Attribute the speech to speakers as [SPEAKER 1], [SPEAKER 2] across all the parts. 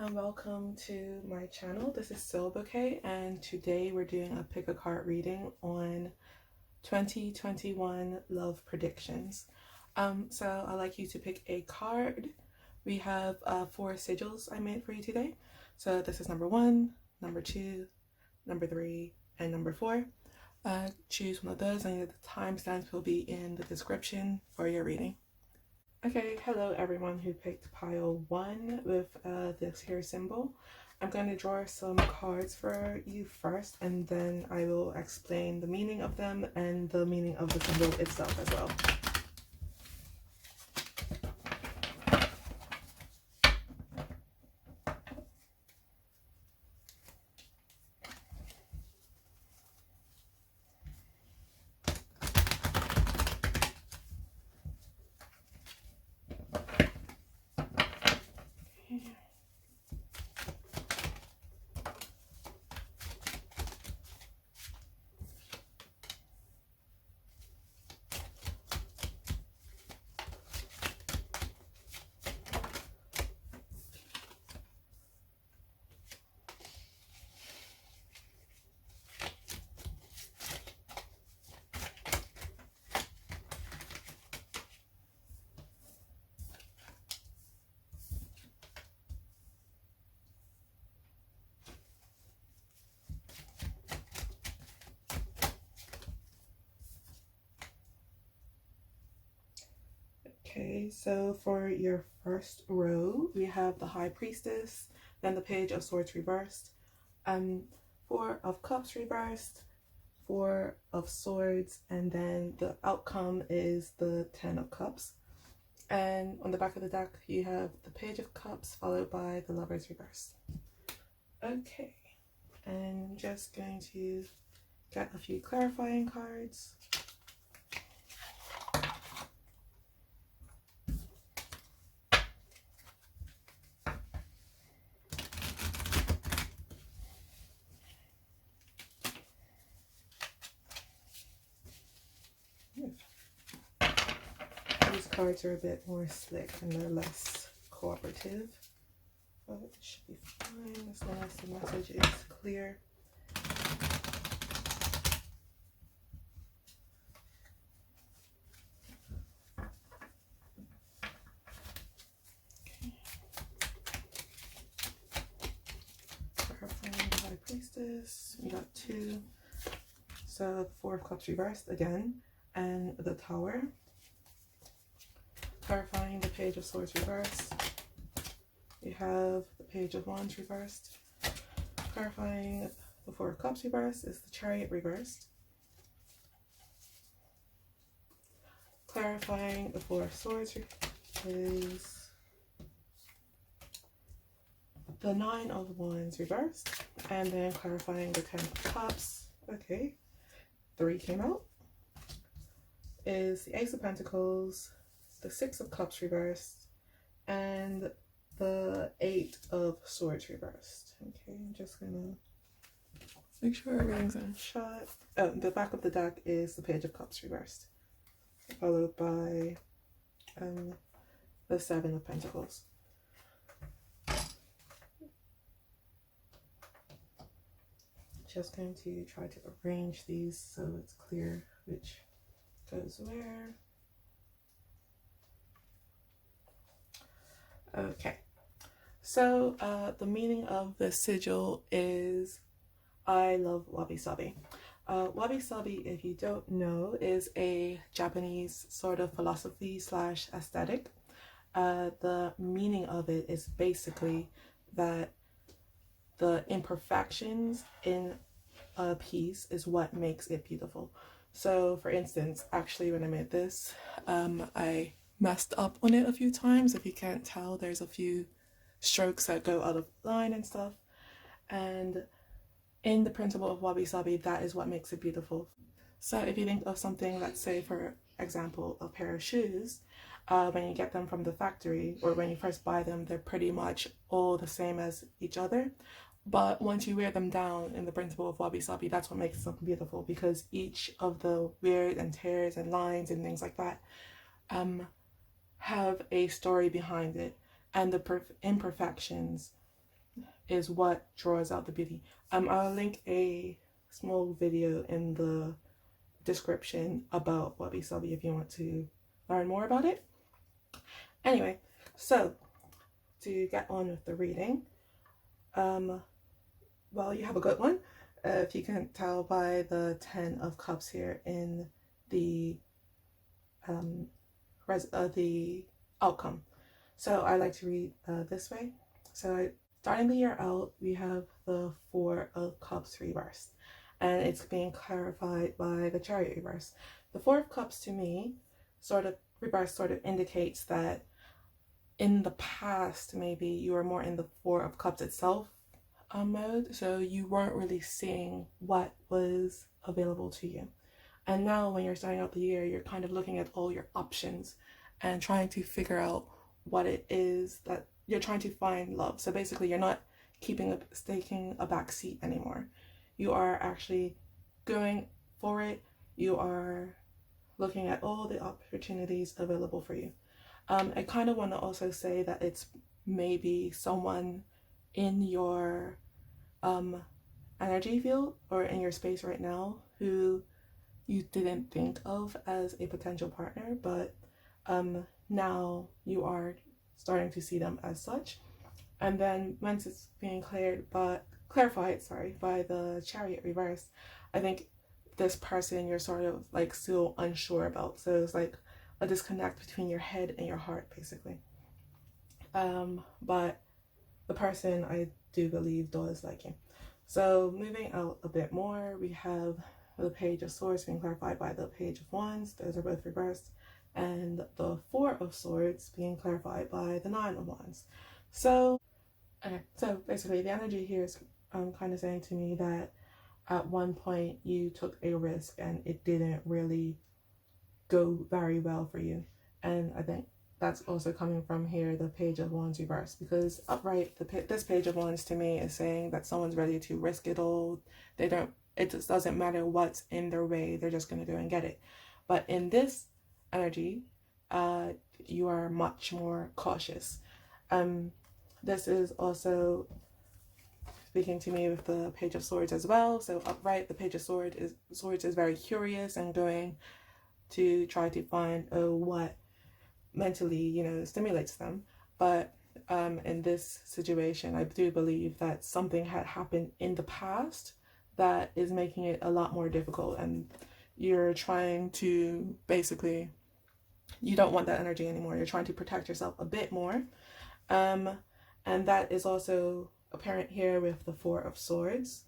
[SPEAKER 1] and welcome to my channel. This is Bouquet, and today we're doing a pick a card reading on 2021 love predictions. So I'd like you to pick a card. We have 4 sigils I made for you today. So this is number 1, number 2, number 3, and number 4. Choose one of those, and the timestamps will be in the description for your reading. Okay, hello everyone who picked pile 1 with this here symbol. I'm going to draw some cards for you first, and then I will explain the meaning of them and the meaning of the symbol itself as well. Okay, so for your first row, we have the High Priestess, then the Page of Swords reversed, 4 of Cups reversed, 4 of Swords, and then the outcome is the 10 of Cups. And on the back of the deck, you have the Page of Cups followed by the Lovers reversed. Okay, and I'm just going to get a few clarifying cards. These cards are a bit more slick and they're less cooperative, but it should be fine as long as the message is clear. Okay. Clarifying the High Priestess, we got 2. So 4 of Cups reversed again, and the Tower. Clarifying the Page of Swords reversed. We have the Page of Wands reversed. Clarifying the 4 of Cups reversed is the Chariot reversed. Clarifying the 4 of Swords is the 9 of Wands reversed. And then clarifying the 10 of Cups. Okay, 3 came out. Is the Ace of Pentacles, the 6 of Cups reversed, and the 8 of Swords reversed. Okay, I'm just gonna make sure everything's in shot. Oh, the back of the deck is the Page of Cups reversed, followed by the 7 of Pentacles. Just going to try to arrange these so it's clear which goes where. Okay, so the meaning of the sigil is I love wabi sabi. Wabi sabi, if you don't know, is a Japanese sort of philosophy / aesthetic. The meaning of it is basically that the imperfections in a piece is what makes it beautiful. So for instance, actually when I made this, I messed up on it a few times. If you can't tell, there's a few strokes that go out of line and stuff. And in the principle of wabi sabi, that is what makes it beautiful. So if you think of something, let's say for example, a pair of shoes, when you get them from the factory or when you first buy them, they're pretty much all the same as each other. But once you wear them down in the principle of wabi sabi, that's what makes them beautiful, because each of the wears and tears and lines and things like that have a story behind it, and the imperfections is what draws out the beauty. I'll link a small video in the description about wabi sabi if you want to learn more about it. Anyway, so to get on with the reading, well, you have a good one. If you can tell by the 10 of Cups here in the outcome. So I like to read this way. So starting the year out, we have the 4 of Cups reversed, and it's being clarified by the Chariot reverse. The 4 of Cups to me, reverse sort of indicates that in the past, maybe you were more in the 4 of Cups itself mode, so you weren't really seeing what was available to you. And now when you're starting out the year, you're kind of looking at all your options and trying to figure out what it is that you're trying to find love. So basically, you're not taking a back seat anymore. You are actually going for it. You are looking at all the opportunities available for you. I kind of want to also say that it's maybe someone in your energy field or in your space right now who you didn't think of as a potential partner, but now you are starting to see them as such. And then once it's being clarified by the Chariot reverse, I think this person you're sort of like still unsure about. So it's like a disconnect between your head and your heart, basically. But the person, I do believe, does like you. So moving out a bit more, we have the Page of Swords being clarified by the Page of Wands. Those are both reversed. And the 4 of Swords being clarified by the 9 of Wands. So, okay, so basically the energy here is kind of saying to me that at one point you took a risk and it didn't really go very well for you. And I think that's also coming from here, the Page of Wands reverse, because upright, this Page of Wands to me is saying that someone's ready to risk it all. It just doesn't matter what's in their way, they're just going to go and get it. But in this energy, you are much more cautious. This is also speaking to me with the Page of Swords as well. So upright, the Page of Swords is very curious and going to try to find what mentally, stimulates them. But in this situation, I do believe that something had happened in the past that is making it a lot more difficult, and you're trying to basically, you don't want that energy anymore. You're trying to protect yourself a bit more. And that is also apparent here with the 4 of Swords,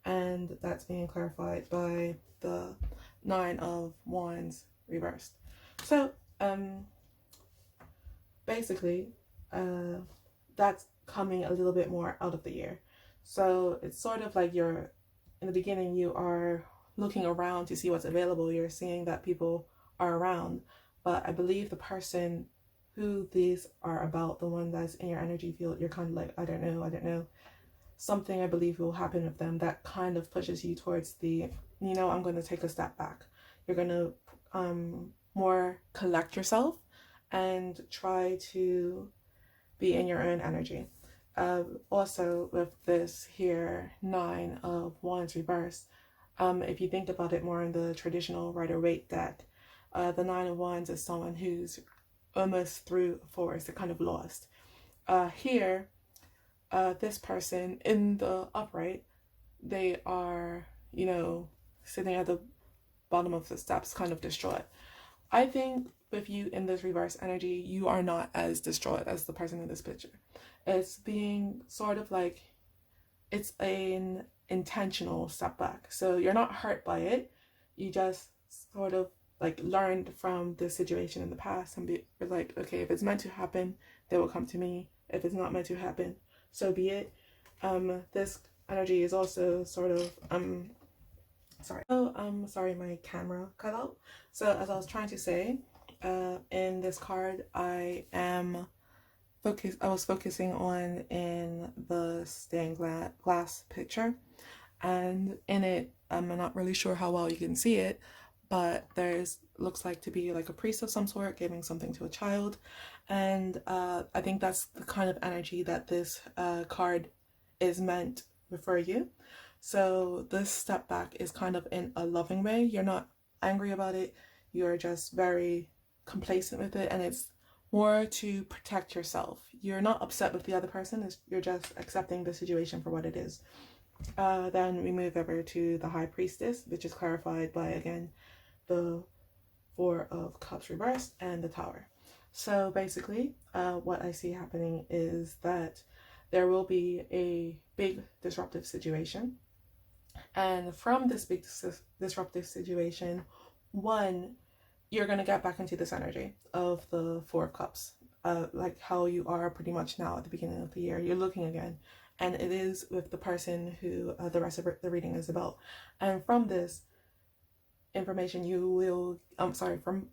[SPEAKER 1] and that's being clarified by the 9 of Wands reversed. So basically that's coming a little bit more out of the year. So it's sort of like in the beginning you are looking around to see what's available. You're seeing that people are around, but I believe the person who these are about, the one that's in your energy field, you're kind of like, I don't know. Something I believe will happen with them that kind of pushes you towards the, I'm going to take a step back. You're going to more collect yourself and try to be in your own energy. Also with this here 9 of Wands reverse, if you think about it more in the traditional Rider-Waite deck, the 9 of Wands is someone who's almost through a forest, they're kind of lost. Here, this person in the upright, they are, sitting at the bottom of the steps, kind of distraught. I think with you in this reverse energy, you are not as distraught as the person in this picture. It's being sort of like, it's an intentional setback. So you're not hurt by it. You just sort of like learned from the situation in the past and be like, okay, if it's meant to happen, they will come to me. If it's not meant to happen, so be it. This energy is also sort of sorry, my camera cut out. So as I was trying to say, in this card, I was focusing on in the stained glass picture, and in it, I'm not really sure how well you can see it, but looks like to be like a priest of some sort giving something to a child, and I think that's the kind of energy that this card is meant for you. So this step back is kind of in a loving way. You're not angry about it. You're just very complacent with it, and it's more to protect yourself. You're not upset with the other person. You're just accepting the situation for what it is. Then we move over to the High Priestess, which is clarified by, again, the Four of Cups reversed and the Tower. So basically, what I see happening is that there will be a big disruptive situation. And from this big disruptive situation, one, you're going to get back into this energy of the Four of Cups, like how you are pretty much now at the beginning of the year. You're looking again, and it is with the person who the rest of the reading is about. And from this information, you will,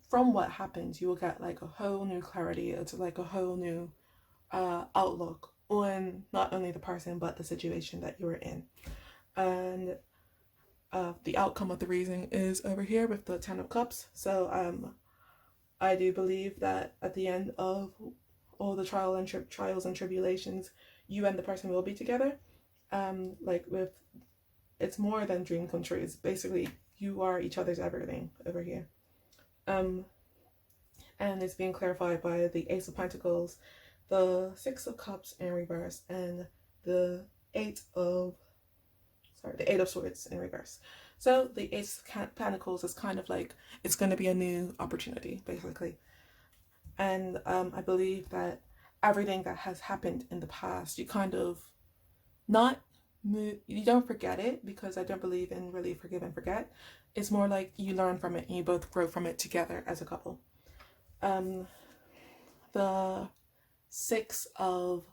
[SPEAKER 1] from what happens, you will get like a whole new clarity. It's like a whole new outlook on not only the person, but the situation that you were in. And the outcome of the reading is over here with the Ten of Cups. So I do believe that at the end of all the trials and tribulations, you and the person will be together. Like with, it's more than dream come true. It's basically you are each other's everything over here. And it's being clarified by the Ace of Pentacles, the Six of Cups in reverse, and the Eight of Swords in reverse. So the Ace of Pentacles is kind of like, it's going to be a new opportunity, basically. And I believe that everything that has happened in the past, you kind of you don't forget it, because I don't believe in really forgive and forget. It's more like you learn from it and you both grow from it together as a couple. The Six of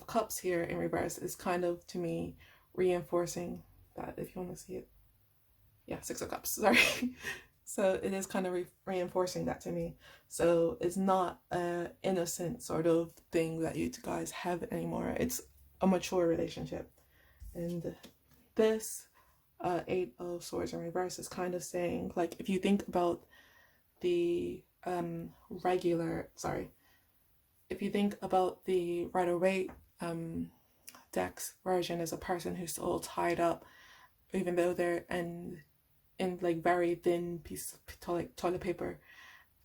[SPEAKER 1] Cups here in reverse is kind of, to me, reinforcing that, if you want to see it. Yeah, Six of Cups, sorry. So it is kind of reinforcing that to me. So it's not an innocent sort of thing that you guys have anymore. It's a mature relationship. And this Eight of Swords in reverse is kind of saying, like, if you think about the if you think about the Rider-Waite deck's version as a person who's all tied up, even though they're in like very thin piece of toilet paper,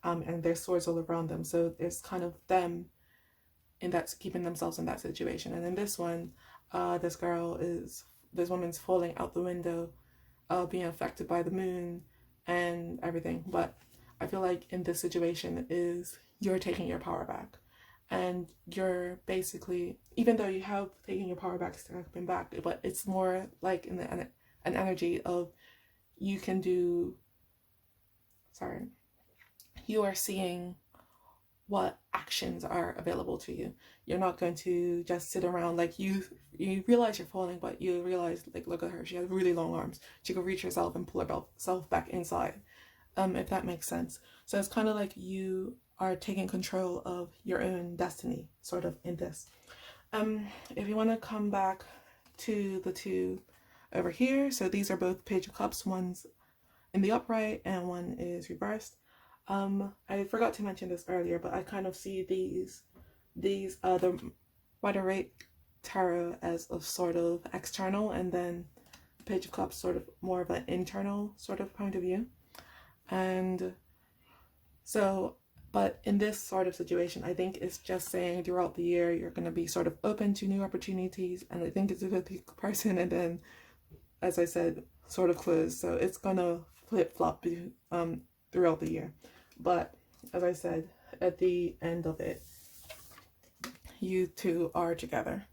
[SPEAKER 1] and there's swords all around them. So there's kind of them in that, keeping themselves in that situation. And in this one, this woman's falling out the window, being affected by the moon and everything. But I feel like in this situation is you're taking your power back. And you're basically, even though you have taken your power back, stepping back, but it's more like an energy of you are seeing what actions are available to you. You're not going to just sit around, like you realize you're falling, but you realize, like, look at her, she has really long arms. She can reach herself and pull herself back inside, if that makes sense. So it's kind of like you are taking control of your own destiny, sort of, in this. If you want to come back to the two over here, so these are both Page of Cups. One's in the upright and one is reversed. I forgot to mention this earlier, but I kind of see the Rider-Waite tarot as a sort of external, and then Page of Cups sort of more of an internal sort of point of view. And so, but in this sort of situation, I think it's just saying throughout the year you're going to be sort of open to new opportunities, and I think it's a good person, and then, as I said, sort of closed. So it's going to flip-flop throughout the year. But as I said, at the end of it, you two are together.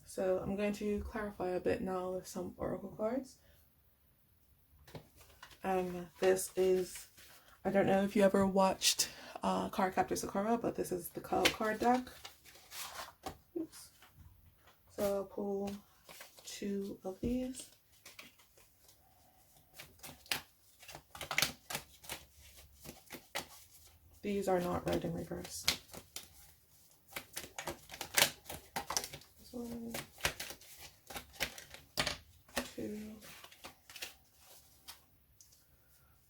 [SPEAKER 1] So I'm going to clarify a bit now with some oracle cards. This is, I don't know if you ever watched Card Captor Sakura, but this is the Clow Card deck. Oops. So I'll pull two of these. These are not read in reverse. This one, two.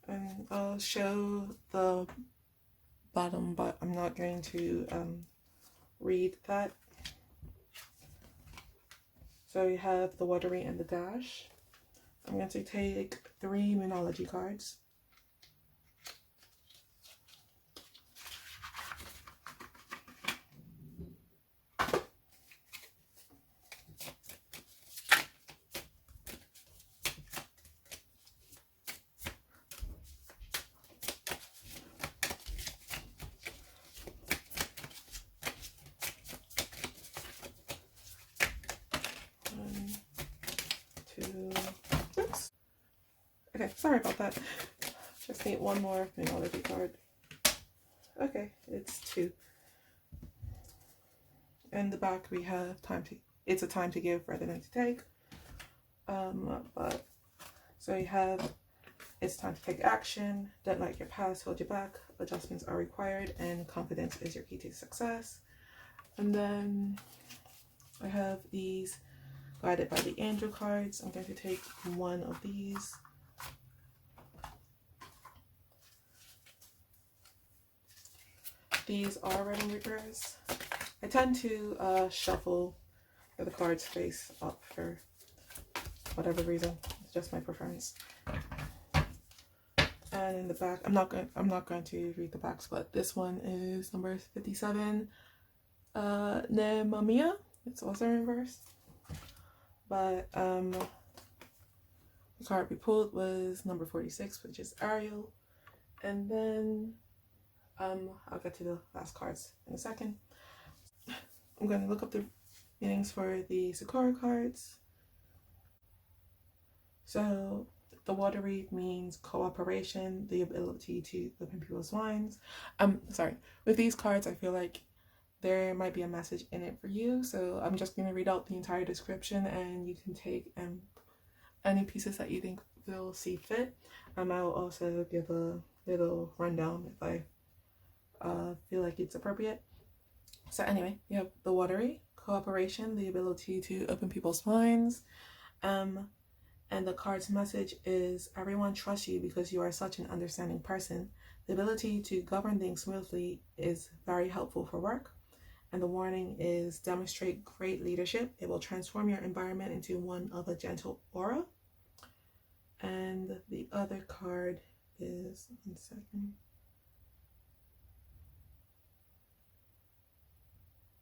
[SPEAKER 1] And I'll show the bottom, but I'm not going to read that. So we have the watery and the dash. I'm going to take 3 Moonology cards. Oops. Okay, sorry about that. Just need one more Moonology card. Okay, it's 2. In the back we have it's a time to give rather than to take. But so you have it's time to take action, don't let your past hold you back, adjustments are required, and confidence is your key to success. And then I have these guided by the angel cards. I'm going to take one of these. These are red in reverse. I tend to shuffle the cards face up for whatever reason. It's just my preference. And in the back, I'm not going to read the backs, but this one is number 57. Nemamia. It's also in reverse. But the card we pulled was number 46, which is Ariel. And then I'll get to the last cards in a second. I'm going to look up the meanings for the Sakura cards. So the watery means cooperation, the ability to open people's minds. With these cards, I feel like there might be a message in it for you. So I'm just going to read out the entire description, and you can take any pieces that you think will see fit. I will also give a little rundown if I feel like it's appropriate. So anyway, you have the watery, cooperation, the ability to open people's minds. And the card's message is, everyone trusts you because you are such an understanding person. The ability to govern things smoothly is very helpful for work. And the warning is, demonstrate great leadership. It will transform your environment into one of a gentle aura. And the other card is, 1 second.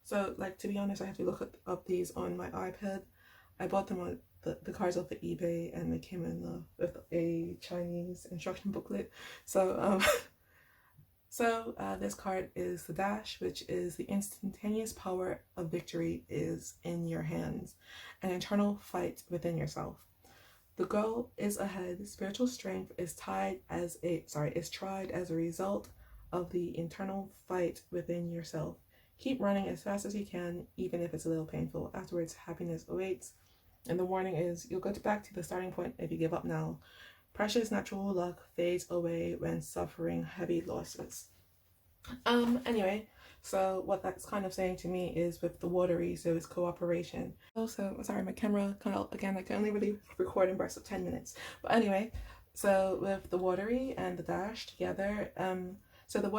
[SPEAKER 1] So, like, to be honest, I have to look up these on my iPad. I bought them on the cards off of eBay, and they came in with a Chinese instruction booklet. So, this card is the dash, which is the instantaneous power of victory is in your hands, an internal fight within yourself. The goal is ahead. Spiritual strength is tried as a result of the internal fight within yourself. Keep running as fast as you can, even if it's a little painful. Afterwards, happiness awaits. And the warning is, you'll go back to the starting point if you give up now. Precious natural luck fades away when suffering heavy losses. Anyway, so what that's kind of saying to me is with the watery, so it's cooperation. Also, sorry, my camera again, I can only really record in bursts of 10 minutes. But anyway, so with the watery and the dash together, so the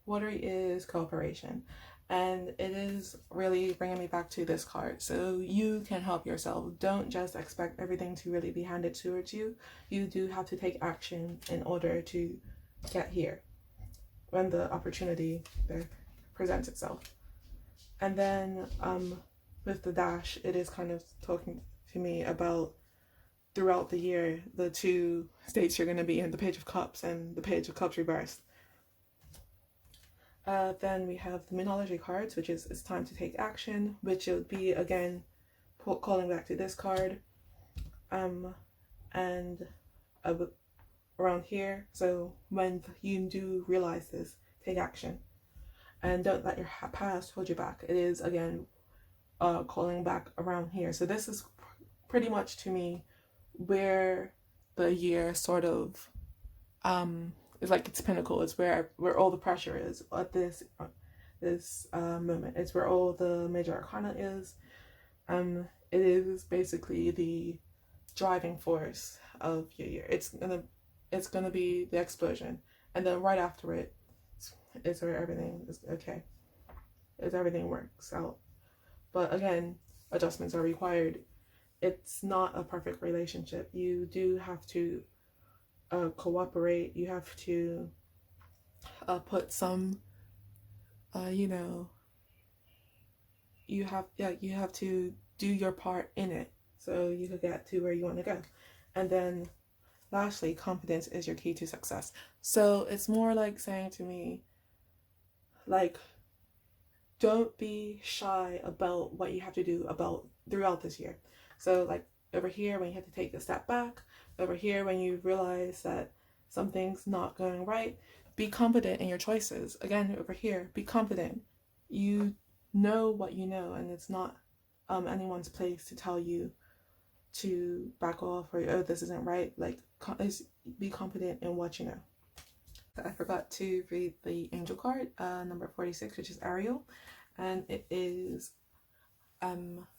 [SPEAKER 1] watery is cooperation, and it is really bringing me back to this card. So you can help yourself. Don't just expect everything to really be handed towards you. You do have to take action in order to get here when the opportunity there presents itself. And then with the dash, it is kind of talking to me about throughout the year, the 2 states you're going to be in, the Page of Cups and the Page of Cups reversed. Then we have the Moonology cards, which is it's time to take action, which would be, again, calling back to this card. And around here, so when you do realize this, take action. And don't let your past hold you back. It is, again, calling back around here. So this is pretty much, to me, where the year sort of it's like its pinnacle. It's where all the pressure is at this moment. It's where all the major arcana is. It is basically the driving force of your year. It's gonna be the explosion. and then right after it is where everything is okay, is everything works out. But again, adjustments are required. It's not a perfect relationship. You do have to cooperate. You have to put some you know, you have to do your part in it so you can get to where you want to go. And then lastly, confidence is your key to success. So it's more like saying to me, like, don't be shy about what you have to do about throughout this year. So like over here, when you have to take a step back, over here, when you realize that something's not going right, be confident in your choices. Again, over here, be confident. You know what you know, and it's not anyone's place to tell you to back off or, oh, this isn't right. Like, be confident in what you know. I forgot to read the angel card, number 46, which is Ariel, and it is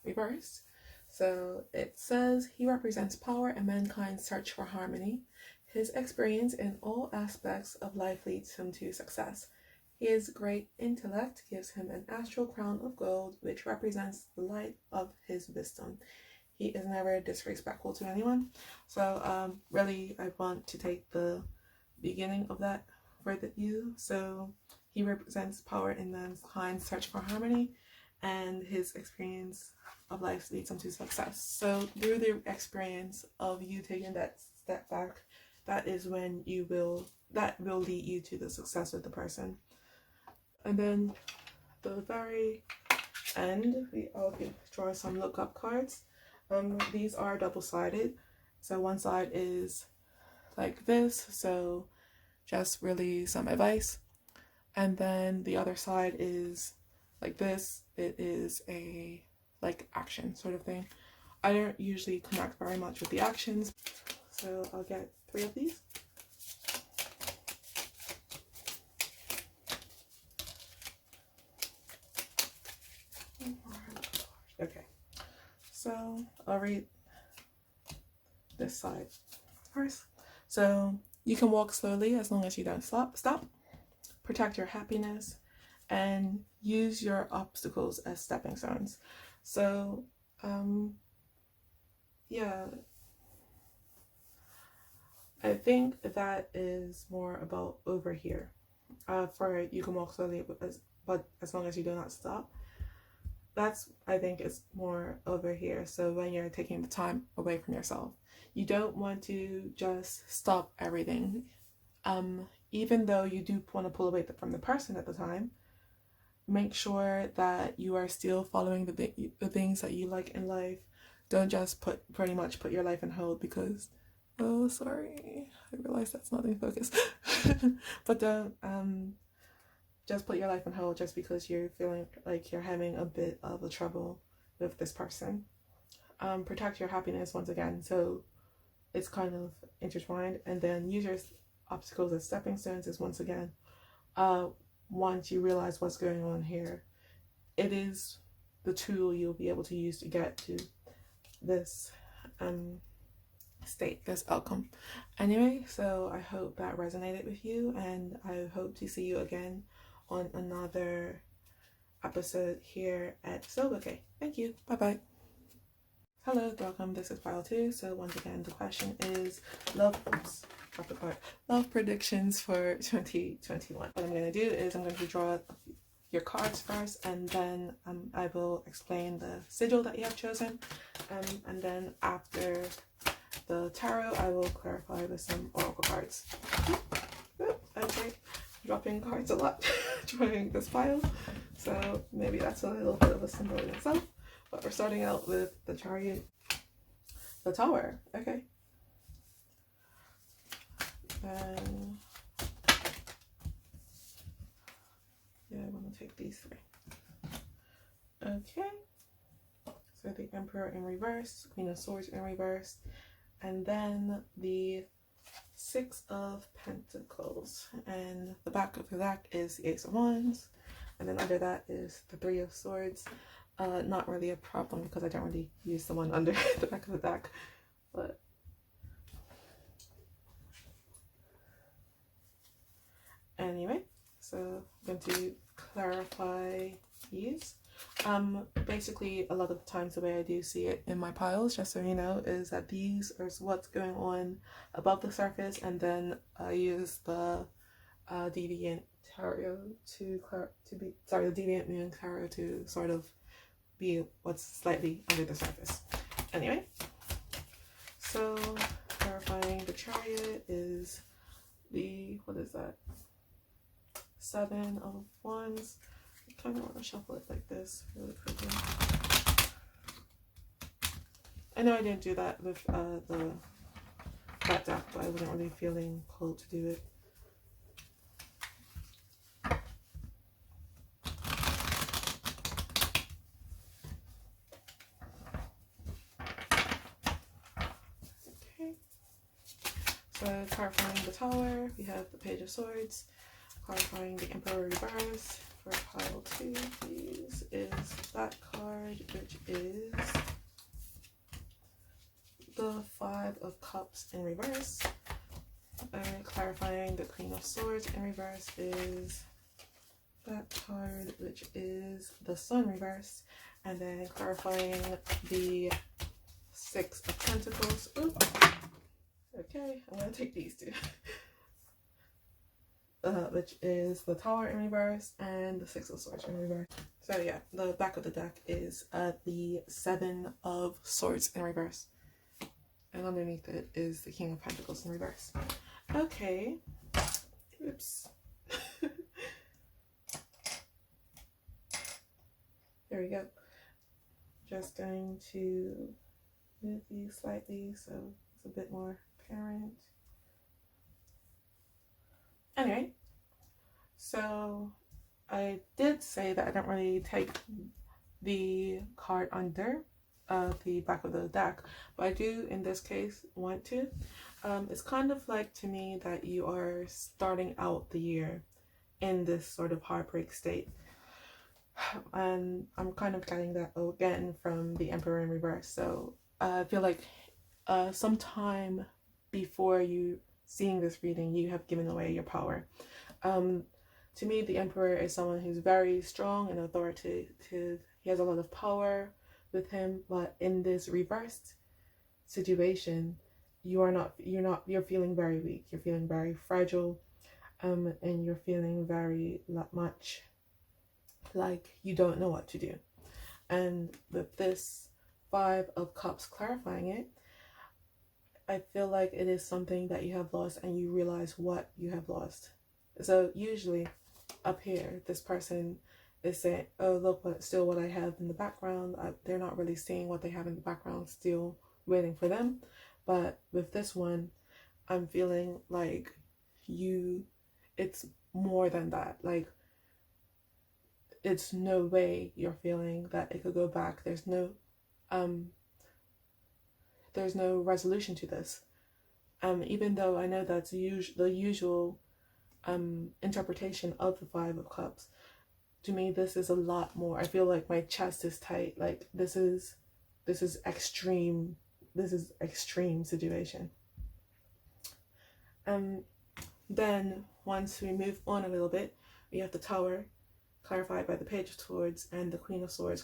[SPEAKER 1] reversed. So it says, he represents power and mankind's search for harmony. His experience in all aspects of life leads him to success. His great intellect gives him an astral crown of gold, which represents the light of his wisdom. He is never disrespectful to anyone. So really, I want to take the beginning of that for you. So he represents power in mankind's search for harmony, and his experience of life leads him to success. So through the experience of you taking that step back, that is when that will lead you to the success of the person. And then the very end, I'll draw some lookup cards. These are double-sided. So one side is like this, so just really some advice. And then the other side is like this. It is a like action sort of thing. I don't usually connect very much with the actions, so I'll get 3 of these. Okay, so I'll read this side first. So you can walk slowly as long as you don't stop. Protect your happiness and use your obstacles as stepping stones. So yeah, I think that is more about over here. For you can walk slowly, but as long as you do not stop. That's, I think, is more over here. So when you're taking the time away from yourself, you don't want to just stop everything. Even though you do want to pull away from the person at the time, make sure that you are still following the things that you like in life. Don't just pretty much put your life in hold because, oh, sorry, I realize that's not in focus. But don't just put your life on hold just because you're feeling like you're having a bit of a trouble with this person. Protect your happiness once again, so it's kind of intertwined. And then use your obstacles as stepping stones is once again, once you realize what's going on here, it is the tool you'll be able to use to get to this state, this outcome. Anyway, so I hope that resonated with you, and I hope to see you again on another episode here at Bouquet. Thank you. Bye bye. Hello, welcome. This is file 2. So once again, the question is love predictions for 2021. What I'm going to do is I'm going to draw your cards first, and then I will explain the sigil that you have chosen, and then after the tarot, I will clarify with some oracle cards. Okay, dropping cards a lot during this file, so maybe that's a little bit of a symbol in itself. But we're starting out with the Chariot, the Tower. Okay. And yeah, I want to take these 3. Okay. So the Emperor in reverse, Queen of Swords in reverse, and then the 6 of Pentacles. And the back of the deck is the Ace of Wands, and then under that is the 3 of Swords. Not really a problem because I don't really use the one under the back of the deck, but Anyway, so I'm going to clarify these. Basically, a lot of the times the way I do see it in my piles, just so you know, is that these are what's going on above the surface, and then I use the Deviant Tarot the Deviant Moon Tarot to sort of be what's slightly under the surface. Anyway, so clarifying the Chariot is the, what is that? 7 of Wands. I kind of want to shuffle it like this really quickly. I know I didn't do that with that deck, but I wasn't really feeling called to do it. Okay. So clarifying the Tower, we have the Page of Swords. Clarifying the Emperor reverse for pile 2, please, is that card, which is the 5 of Cups in reverse. Clarifying the Queen of Swords in reverse is that card, which is the Sun reverse. And then clarifying the 6 of Pentacles. Oops. Okay, I'm going to take these two. Which is the Tower in reverse and the 6 of Swords in reverse. So yeah, the back of the deck is the 7 of Swords in reverse. And underneath it is the King of Pentacles in reverse. Okay. Oops. There we go. Just going to move these slightly so it's a bit more apparent. Anyway, so I did say that I don't really take the card under the back of the deck, but I do in this case want to. It's kind of like, to me, that you are starting out the year in this sort of heartbreak state, and I'm kind of getting that again from the Emperor in reverse. So I feel like sometime before you seeing this reading, you have given away your power. To me, the Emperor is someone who's very strong and authoritative. He has a lot of power with him, but in this reversed situation, you're feeling very weak. You're feeling very fragile, and you're feeling very much like you don't know what to do. And with this 5 of Cups clarifying it, I feel like it is something that you have lost and you realize what you have lost. So usually up here, this person is saying, oh, look, what I have in the background. They're not really seeing what they have in the background, still waiting for them. But with this one, I'm feeling like it's more than that. Like, it's no way you're feeling that it could go back. There's no resolution to this. Even though I know that's the usual interpretation of the 5 of Cups, to me this is a lot more. I feel like my chest is tight. Like, this is extreme. This is extreme situation. Then once we move on a little bit, we have the Tower clarified by the Page of Swords, and the Queen of Swords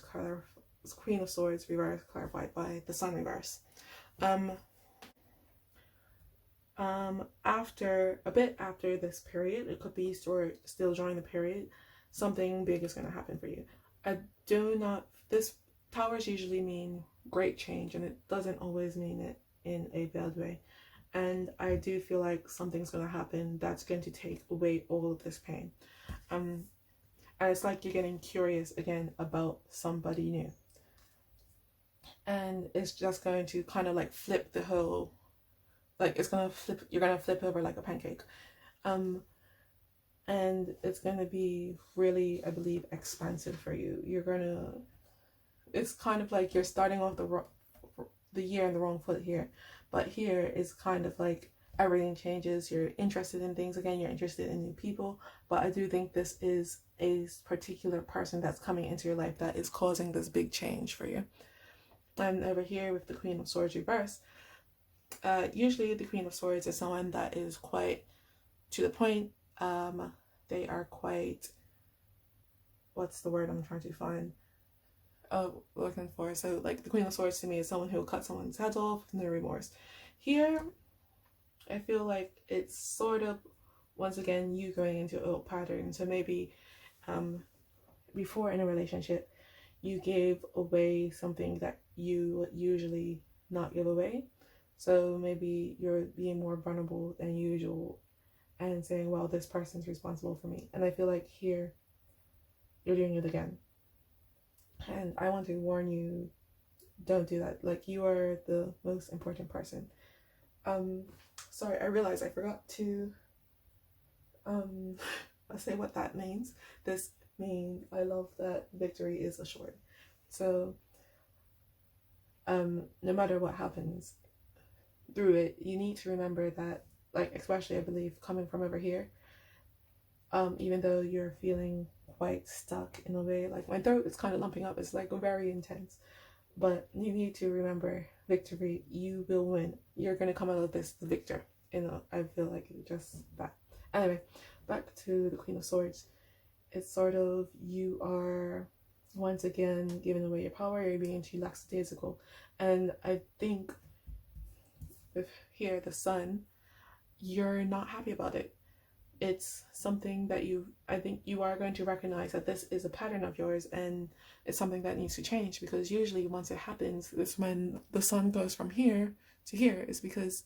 [SPEAKER 1] reverse clarified by the Sun reverse. After this period, it could be still during the period, something big is going to happen for you. This Towers usually mean great change, and it doesn't always mean it in a bad way. And I do feel like something's going to happen that's going to take away all of this pain. And it's like you're getting curious again about somebody new. And it's just going to kind of like flip the whole, like you're going to flip over like a pancake. And it's going to be really, I believe, expansive for you. It's kind of like you're starting off the year on the wrong foot here. But here is kind of like everything changes. You're interested in things again. You're interested in new people. But I do think this is a particular person that's coming into your life that is causing this big change for you. And over here with the Queen of Swords reverse, usually the Queen of Swords is someone that is quite to the point. they are quite, what's the word I'm trying to find? Looking for. So like the Queen of Swords to me is someone who will cut someone's head off with no remorse. Here, I feel like it's sort of, once again, you going into old pattern. So maybe before in a relationship, you gave away something that you would usually not give away. So maybe you're being more vulnerable than usual and saying, well, this person's responsible for me. And I feel like here, you're doing it again. And I want to warn you, don't do that. Like, you are the most important person. Sorry, I realized I forgot to say what that means. This means I love that victory is assured. So no matter what happens through it, you need to remember that, like, especially I believe coming from over here, even though you're feeling quite stuck in a way, like my throat is kind of lumping up, it's like very intense, but you need to remember victory. You will win. You're gonna come out of this the victor. I feel like just that. Anyway, back to the Queen of Swords. It's sort of, you are once again giving away your power. You're being too lackadaisical, and I think with here the Sun, you're not happy about it. It's something that I think you are going to recognize that this is a pattern of yours, and it's something that needs to change, because usually once it happens, it's when the Sun goes from here to here, is because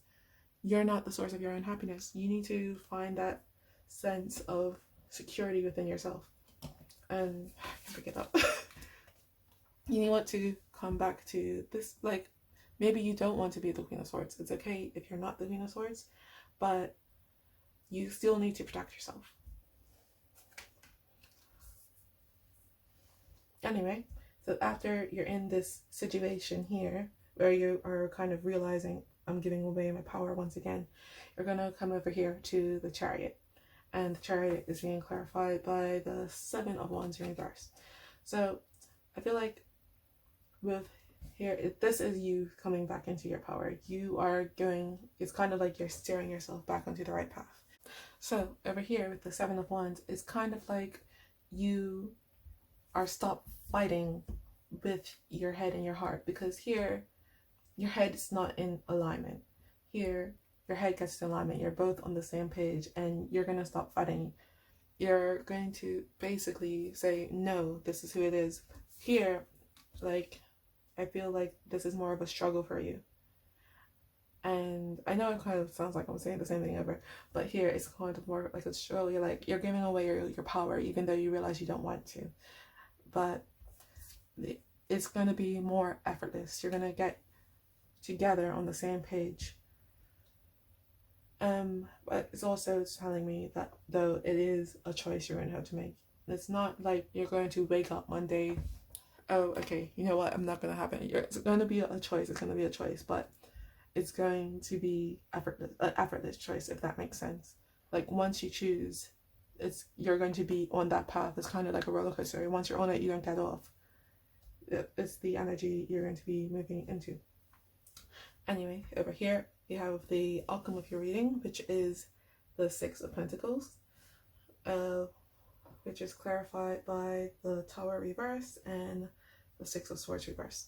[SPEAKER 1] you're not the source of your own happiness. You need to find that sense of security within yourself. And I can pick it up. You want to come back to this, like, maybe you don't want to be the Queen of Swords. It's okay if you're not the Queen of Swords, but you still need to protect yourself. Anyway, so after you're in this situation here, where you are kind of realizing, I'm giving away my power once again, you're going to come over here to the Chariot. And the Chariot is being clarified by the Seven of Wands in reverse. So I feel like with here, this is you coming back into your power. You are going, it's kind of like you're steering yourself back onto the right path. So over here with the Seven of Wands, it's kind of like you are stopped fighting with your head and your heart, because here your head is not in alignment. Here your head gets to alignment. You're both on the same page, and you're going to stop fighting. You're going to basically say, no, this is who it is. Here, like, I feel like this is more of a struggle for you. And I know it kind of sounds like I'm saying the same thing ever, but here it's kind of more like a struggle. You're like, you're giving away your power, even though you realize you don't want to. But it's going to be more effortless. You're going to get together on the same page. But it's also telling me that, though, it is a choice you're going to have to make. It's not like you're going to wake up one day, oh, okay, you know what, I'm not going to happen. It's going to be a choice. It's going to be a choice, but it's going to be effortless choice, if that makes sense. Like, once you choose, you're going to be on that path. It's kind of like a roller coaster. Once you're on it, you don't get off. It's the energy you're going to be moving into. Anyway, over here we have the outcome of your reading, which is the Six of Pentacles, which is clarified by the Tower reverse and the Six of Swords reverse.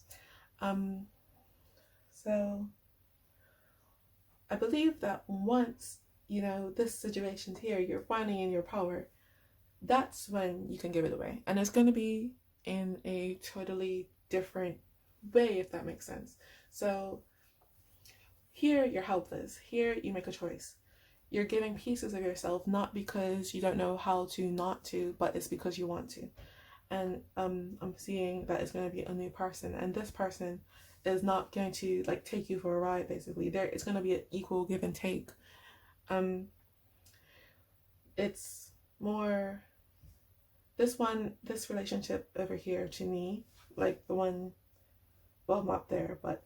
[SPEAKER 1] So I believe that once, you know, this situation's here, you're finding in your power, that's when you can give it away. And it's going to be in a totally different way, if that makes sense. So here you're helpless. Here you make a choice. You're giving pieces of yourself, not because you don't know how to not to, but it's because you want to. And I'm seeing that it's going to be a new person, and this person is not going to like take you for a ride. Basically, it's going to be an equal give and take. It's more this relationship over here, to me, like the one, well, I'm up there, but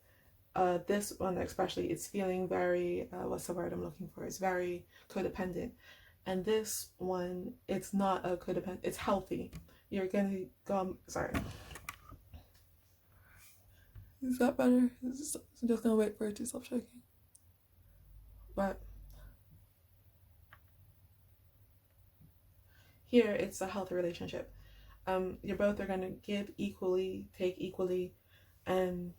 [SPEAKER 1] this one especially, it's feeling very what's the word I'm looking for, it's very codependent. And this one, it's not a codependent, it's healthy. You're gonna go, sorry, is that better? I'm just gonna wait for it to stop shaking. But here it's a healthy relationship. You both are going to give equally, take equally, and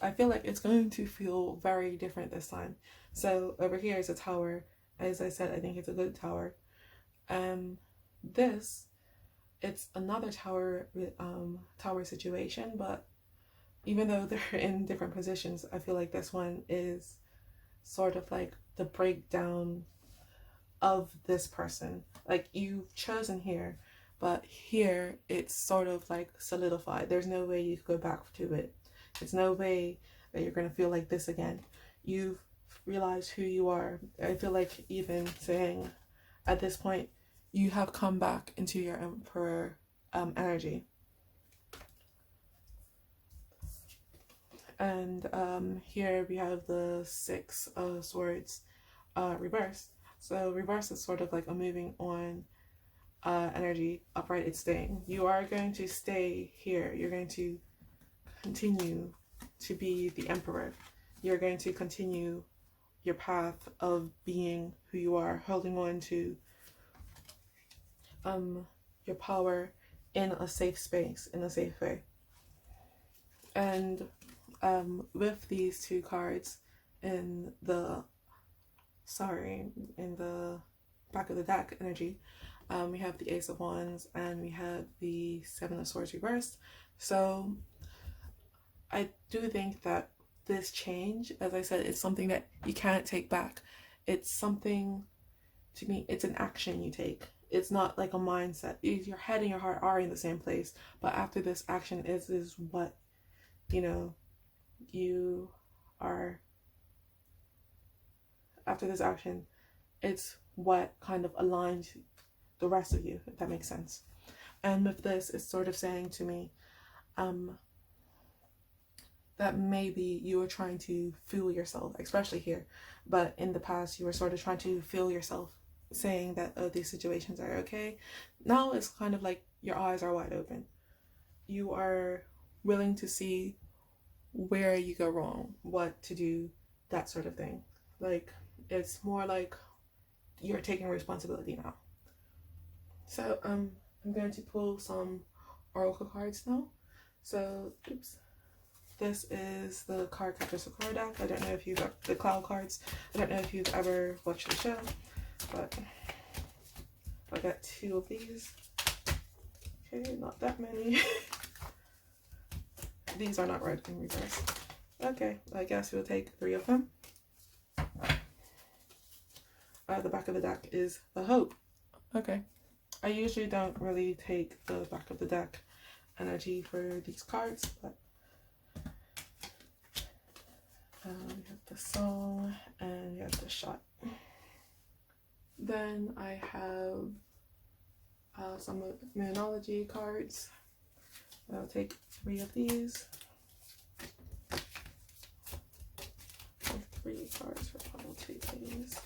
[SPEAKER 1] I feel like it's going to feel very different this time. So over here is a tower. As I said, I think it's a good tower. This, it's another tower situation, but even though they're in different positions, I feel like this one is sort of like the breakdown of this person. Like, you've chosen here, but here it's sort of like solidified. There's no way you could go back to it. There's no way that you're going to feel like this again. You've realized who you are. I feel like even saying at this point, you have come back into your Emperor energy. And here we have the Six of Swords reversed. So reverse is sort of like a moving on energy. Upright, it's staying. You are going to stay here. You're going to continue to be the Emperor. You're going to continue your path of being who you are, holding on to your power in a safe space, in a safe way. And with these two cards in the back of the deck energy, we have the Ace of Wands and we have the Seven of Swords reversed. So I do think that this change, as I said, is something that you can't take back. It's something, to me, it's an action you take. It's not like a mindset. Your head and your heart are in the same place, but after this action is what, you know, you are, after this action, it's what kind of aligns the rest of you, if that makes sense. And with this, it's sort of saying to me that maybe you were trying to fool yourself, especially here, but in the past you were sort of trying to fool yourself, saying that, oh, these situations are okay. Now it's kind of like your eyes are wide open. You are willing to see where you go wrong, what to do, that sort of thing. Like, it's more like you're taking responsibility now. So I'm going to pull some Oracle cards now. So, oops. This is the card capture Sakura deck. I don't know if you've got the Clow Cards. I don't know if you've ever watched the show, but I got 2 of these. Okay, not that many. These are not red in reverse. Okay, I guess we'll take 3 of them. The back of the deck is the Hope. Okay, I usually don't really take the back of the deck energy for these cards, but we have the song and we have the shot. Then I have some Moonology cards. I'll take 3 of these. 3 cards for pile 2, please.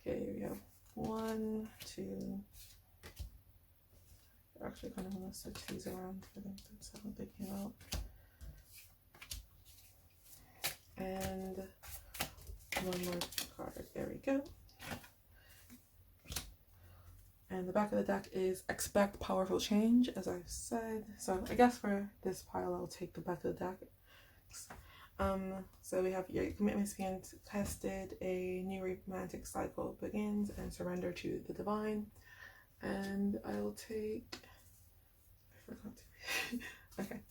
[SPEAKER 1] Okay, we have 1, 2. Actually, kind of want to switch these around for them to how they came out. And 1 more card. There we go. And the back of the deck is expect powerful change, as I've said. So I guess for this pile, I'll take the back of the deck. So we have your commitments being tested, a new romantic cycle begins, and surrender to the divine. And I'll take, I forgot to, okay.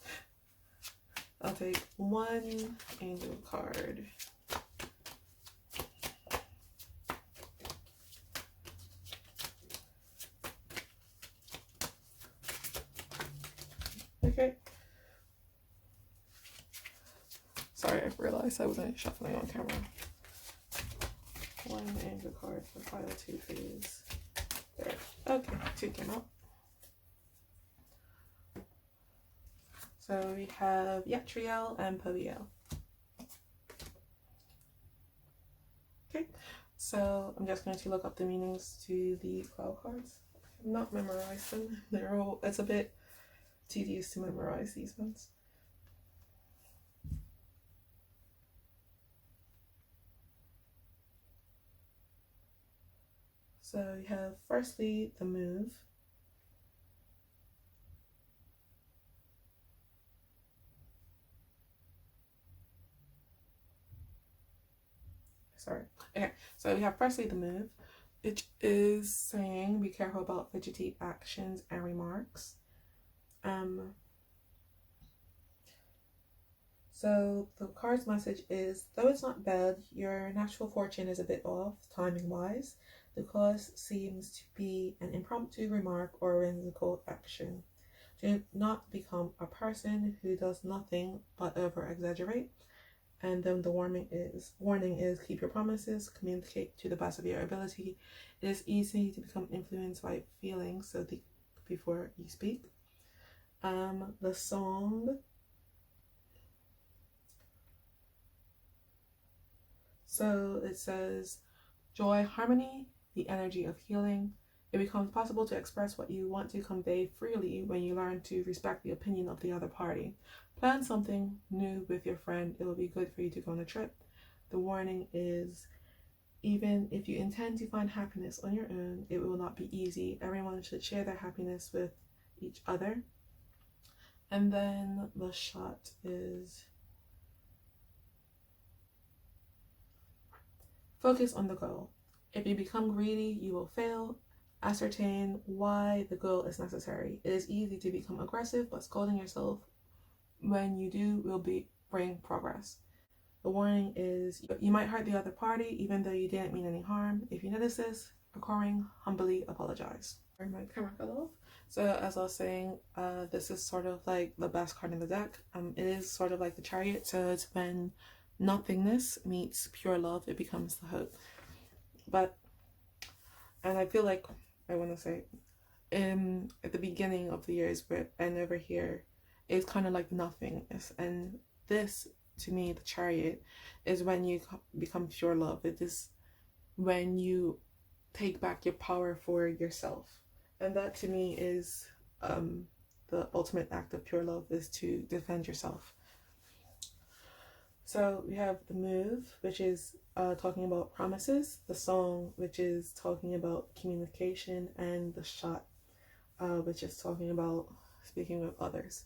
[SPEAKER 1] I'll take 1 angel card. Okay. Sorry, I realized I wasn't shuffling on camera. 1 angel card for pile 2, please. There. Okay, 2 came out. So we have Yatriel and Poviel. Okay, so I'm just going to look up the meanings to the Clow cards. I've not memorized them. It's a bit tedious to memorize these ones. So you have firstly the move. Sorry. Okay, so we have firstly the move, which is saying be careful about fidgety actions and remarks. So the card's message is, though it's not bad, your natural fortune is a bit off, timing-wise. The cause seems to be an impromptu remark or whimsical action. Do not become a person who does nothing but over-exaggerate. And then the warning is keep your promises, communicate to the best of your ability. It is easy to become influenced by feelings, so think before you speak. The song. So it says, joy, harmony, the energy of healing. It becomes possible to express what you want to convey freely when you learn to respect the opinion of the other party. Plan something new with your friend. It will be good for you to go on a trip. The warning is, even if you intend to find happiness on your own, it will not be easy. Everyone should share their happiness with each other. And then the shot is, focus on the goal. If you become greedy, you will fail. Ascertain why the goal is necessary. It is easy to become aggressive, but scolding yourself when you do will bring progress. The warning is, you might hurt the other party even though you didn't mean any harm. If you notice this occurring, humbly apologize. My camera fell off. So as I was saying, this is sort of like the best card in the deck. It is sort of like the Chariot, so it's when nothingness meets pure love, it becomes the hope. And I feel like I want to say, at the beginning of the years, and over here, it's kind of like nothingness. And this, to me, the Chariot, is when you become pure love. It is when you take back your power for yourself. And that, to me, is the ultimate act of pure love, is to defend yourself. So we have the move, which is talking about promises, the song, which is talking about communication, and the shot, which is talking about speaking with others.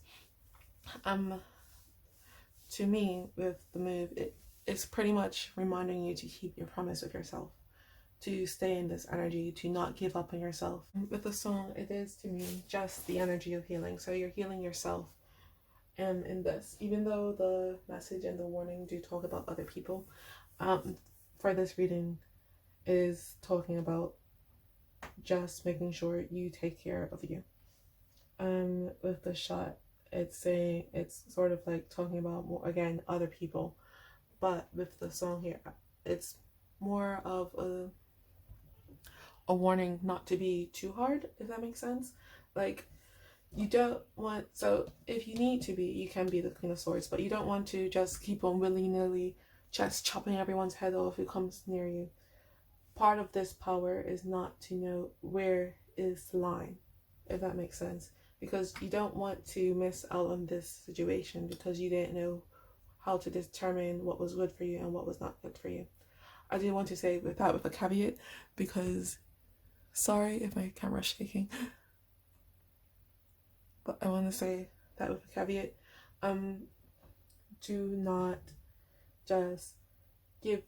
[SPEAKER 1] To me, with the move, it's pretty much reminding you to keep your promise with yourself, to stay in this energy, to not give up on yourself. With the song, it is, to me, just the energy of healing. So you're healing yourself. And in this, even though the message and the warning do talk about other people, for this reading is talking about just making sure you take care of you. With the shot, it's saying, it's sort of like talking about more, again, other people, but with the song here, it's more of a warning not to be too hard, if that makes sense. Like, you don't want, so if you need to be, you can be the Queen of Swords, but you don't want to just keep on willy-nilly just chopping everyone's head off who comes near you. Part of this power is not to know where is the line, if that makes sense, because you don't want to miss out on this situation because you didn't know how to determine what was good for you and what was not good for you. I do want to say with that, with a caveat, because sorry if my camera's shaking, but I want to say that with a caveat, do not just give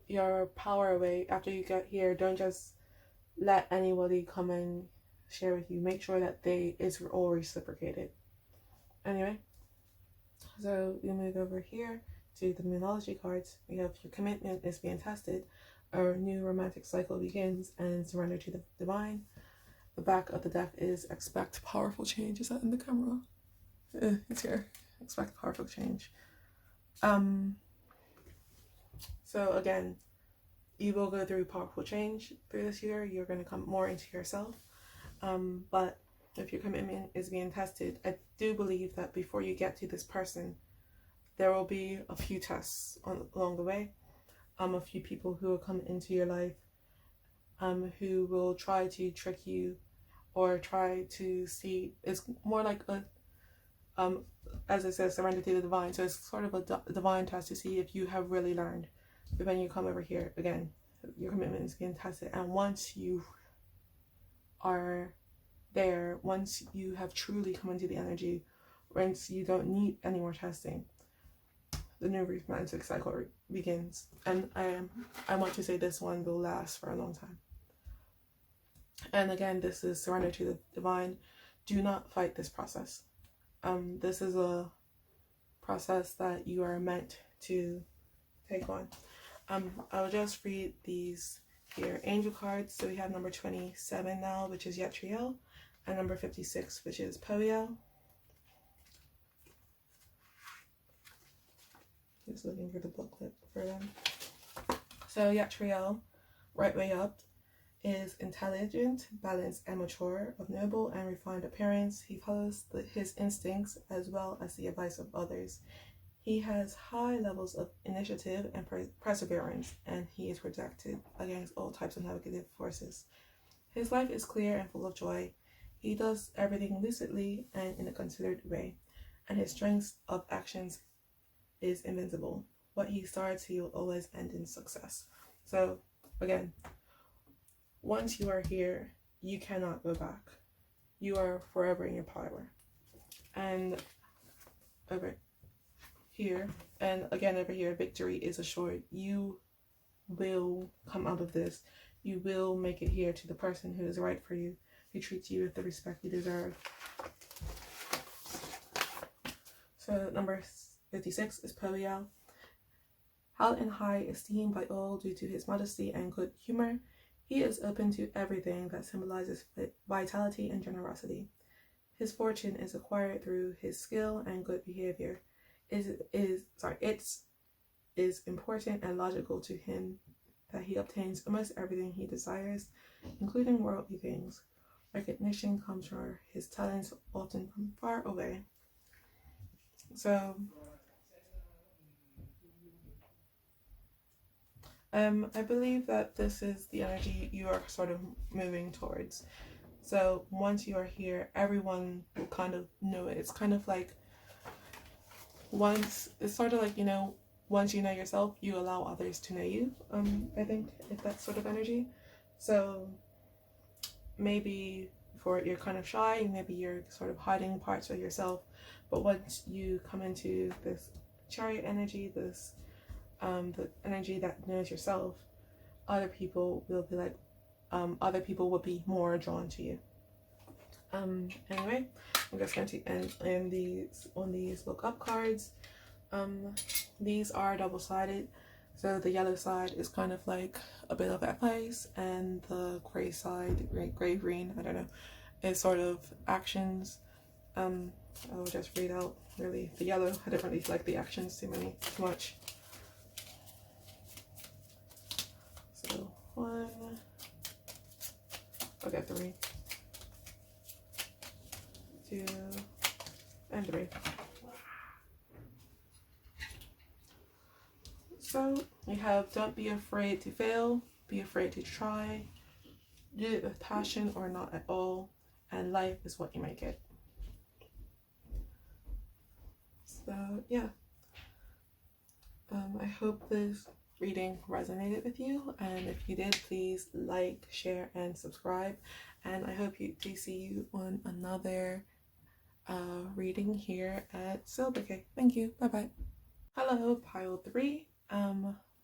[SPEAKER 1] your power away after you get here. Don't just let anybody come and share with you. Make sure that it's all reciprocated. Anyway, so we move over here to the Moonology cards. We have your commitment is being tested. Our new romantic cycle begins, and surrender to the divine. The back of the deck is expect powerful change. Is that in the camera? It's here. Expect powerful change. So again, you will go through powerful change through this year. You're going to come more into yourself. But if your commitment is being tested, I do believe that before you get to this person, there will be a few tests along the way. A few people who will come into your life, who will try to trick you or try to see. It's more like a, as it says, surrender to the divine. So it's sort of a divine test to see if you have really learned. But when you come over here again, your commitment is being tested. And once you are there, once you have truly come into the energy, once you don't need any more testing, the new romantic cycle begins. And I want to say this one will last for a long time. And again, this is surrender to the divine. Do not fight this process. This is a process that you are meant to take on. I'll just read these here. Angel cards. So we have number 27 now, which is Yatriel, and number 56, which is Poeo. Just looking for the booklet for them. So Yatriel, right way up, is intelligent, balanced, and mature, of noble and refined appearance. He follows his instincts as well as the advice of others. He has high levels of initiative and perseverance, and he is protected against all types of negative forces. His life is clear and full of joy. He does everything lucidly and in a considered way, and his strength of actions is invincible. What he starts, he will always end in success. So, again, once you are here, you cannot go back. You are forever in your power. And over here, and again over here, victory is assured. You will come out of this. You will make it here to the person who is right for you, who treats you with the respect you deserve. So number 56 is Poeo. Held in high esteem by all due to his modesty and good humor, he is open to everything that symbolizes vitality and generosity. His fortune is acquired through his skill and good behavior. It is important and logical to him that he obtains almost everything he desires, including worldly things. Recognition comes from his talents, often from far away. So, I believe that this is the energy you are sort of moving towards. So once you are here, everyone will kind of know it. It's kind of like once you know yourself, you allow others to know you. I think if that's sort of energy. So maybe you're kind of shy, maybe you're sort of hiding parts of yourself, but once you come into this chariot energy, this the energy that knows yourself, other people will be like, other people will be more drawn to you. Anyway, I'm just going to end on these look up cards. These are double-sided, so the yellow side is kind of like a bit of advice, and the gray side, gray green, I don't know, is sort of actions. I'll just read out really the yellow. I don't really like the actions too much. So 1, okay, 3, 2, and 3. So we have, don't be afraid to fail, be afraid to try, do it with passion or not at all, and life is what you make it. So yeah, I hope this reading resonated with you, and if you did, please like, share, and subscribe, and I hope to see you on another reading here at Bouquet. Thank you. Bye bye. Hello, pile 3.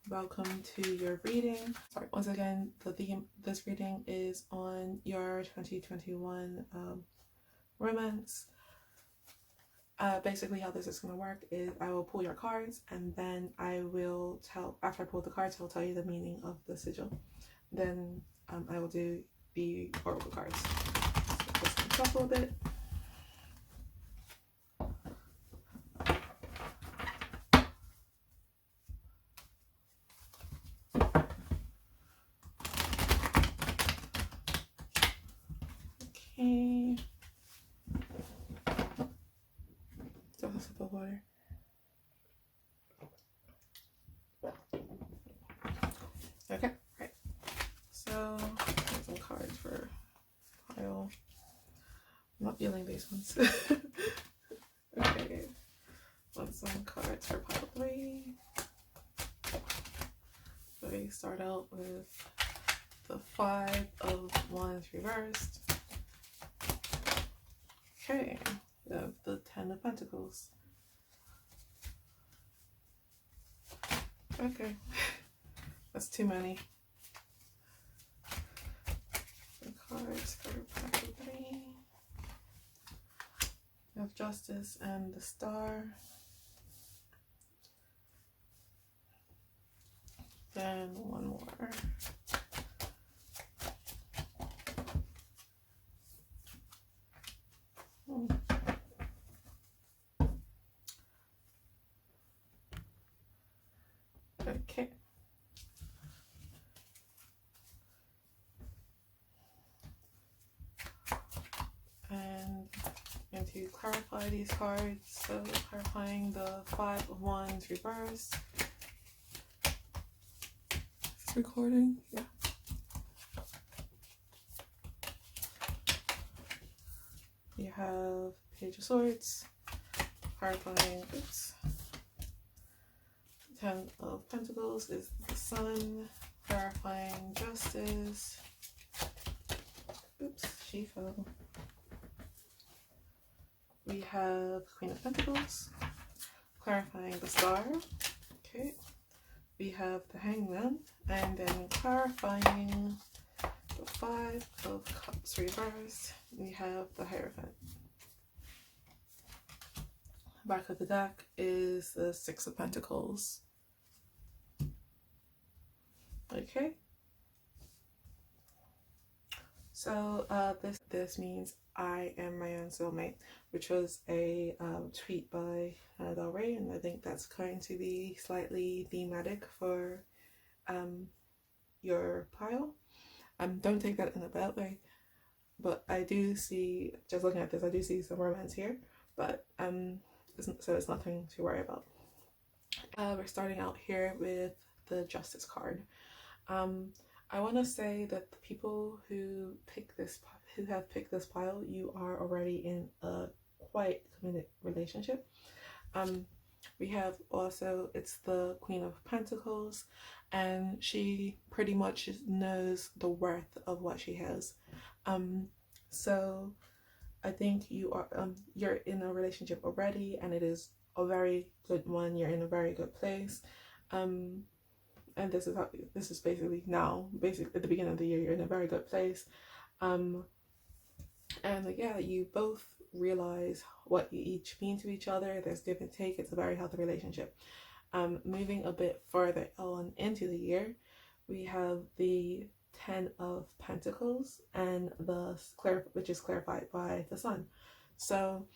[SPEAKER 1] Welcome to your reading. Sorry, once again, the theme this reading is on your 2021 romance. Basically how this is going to work is I will pull your cards, and then I will after I pull the cards, I'll tell you the meaning of the sigil. Then I will do the oracle cards. So just shuffle a bit. Okay. Just a sip of water. Okay, right. So, get some cards for pile. I'm not feeling these ones. Okay. Want some cards for pile 3. So we start out with the 5 of Wands reversed. Okay, we have the 10 of Pentacles. Okay, that's too many. The cards for Pack 3. We have Justice and the Star. Then one more. Okay. And I'm going to clarify these cards. So clarifying the 5 of Wands reverse. Is this recording? Yeah. You have Page of Swords, clarifying, oops. 10 of Pentacles is the Sun, clarifying Justice. Oops, she fell. We have Queen of Pentacles, clarifying the Star. Okay. We have the Hangman, and then clarifying the 5 of Cups reversed. We have the Hierophant. Back of the deck is the 6 of Pentacles. Okay. So this means I am my own soulmate, which was a tweet by Del Rey, and I think that's going to be slightly thematic for your pile. Don't take that in a bad way, but I do see, just looking at this, I do see some romance here, but so it's nothing to worry about. We're starting out here with the Justice card. I want to say that the people who have picked this pile, you are already in a quite committed relationship. We have also, it's the Queen of Pentacles, and she pretty much knows the worth of what she has. So I think you are you're in a relationship already, and it is a very good one. You're in a very good place. And this is basically at the beginning of the year, you're in a very good place. And yeah, you both realize what you each mean to each other. There's give and take. It's a very healthy relationship. Moving a bit further on into the year, we have the 10 of Pentacles and which is clarified by the Sun. So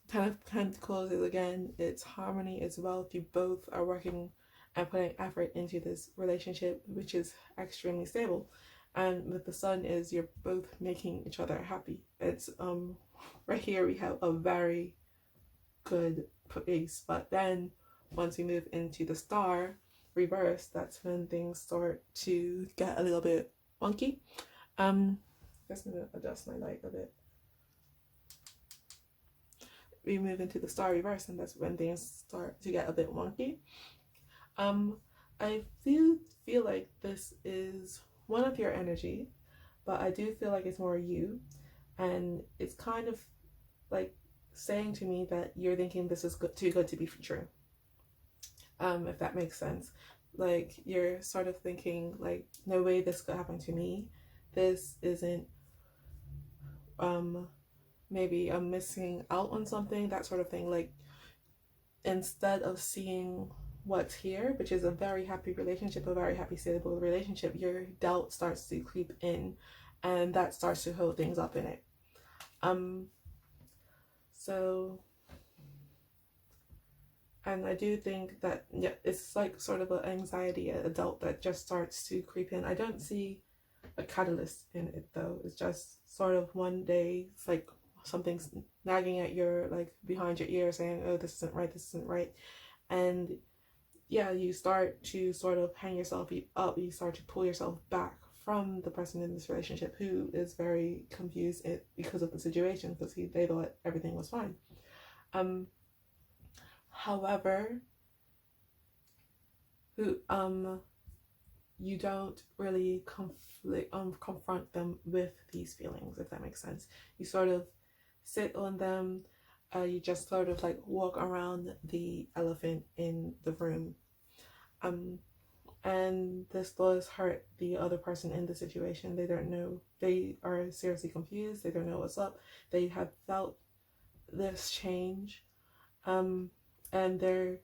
[SPEAKER 1] 10 of Pentacles is, again, it's harmony, it's wealth. You both are working and putting effort into this relationship, which is extremely stable. And with the Sun is you're both making each other happy. It's right here we have a very good place, but then once we move into the Star reverse, that's when things start to get a little bit funky. Just gonna adjust my light a bit. We move into the Star reverse, and that's when things start to get a bit wonky. I feel like this is one of your energy, but I do feel like it's more you, and it's kind of like saying to me that you're thinking this is too good to be true. If that makes sense. Like, you're sort of thinking, like, no way this could happen to me. This isn't, maybe I'm missing out on something, that sort of thing. Like, instead of seeing what's here, which is a very happy relationship, a very happy, stable relationship, your doubt starts to creep in, and that starts to hold things up in it. So, and I do think that, yeah, it's like sort of an anxiety adult that just starts to creep in. I don't see a catalyst in it though. It's just sort of one day, it's like something's nagging at your, like, behind your ear saying, oh, this isn't right, this isn't right. And yeah, you start to sort of hang yourself up, you start to pull yourself back from the person in this relationship who is very confused because of the situation, because they thought everything was fine. However, you don't really confront them with these feelings, if that makes sense. You sort of sit on them. You just sort of like walk around the elephant in the room. And this does hurt the other person in the situation. They don't know. They are seriously confused. They don't know what's up. They have felt this change. And they're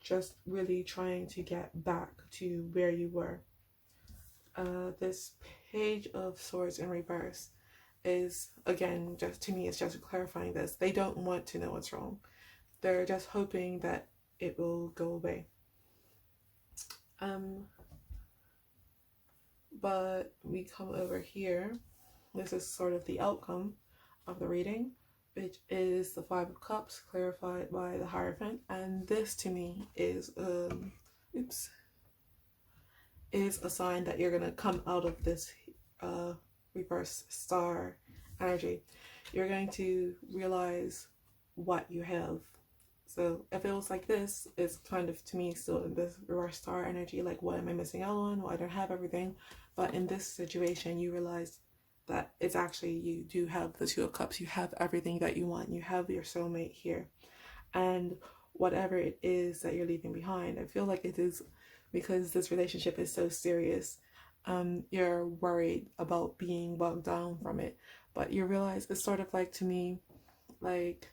[SPEAKER 1] just really trying to get back to where you were. This Page of Swords in reverse is, again, just to me, it's just clarifying this. They don't want to know what's wrong. They're just hoping that it will go away. But we come over here. This is sort of the outcome of the reading, which is the Five of Cups clarified by the Hierophant. And this to me is a sign that you're gonna come out of this reverse star energy. You're going to realize what you have. So if it was like this, it's kind of, to me, still in this reverse star energy, like, what am I missing out on? Well, I don't have everything. But in this situation, you realize that it's actually, you do have the Two of Cups. You have everything that you want. You have your soulmate here. And whatever it is that you're leaving behind, I feel like it is, because this relationship is so serious, you're worried about being bogged down from it. But you realize it's sort of like, to me, like,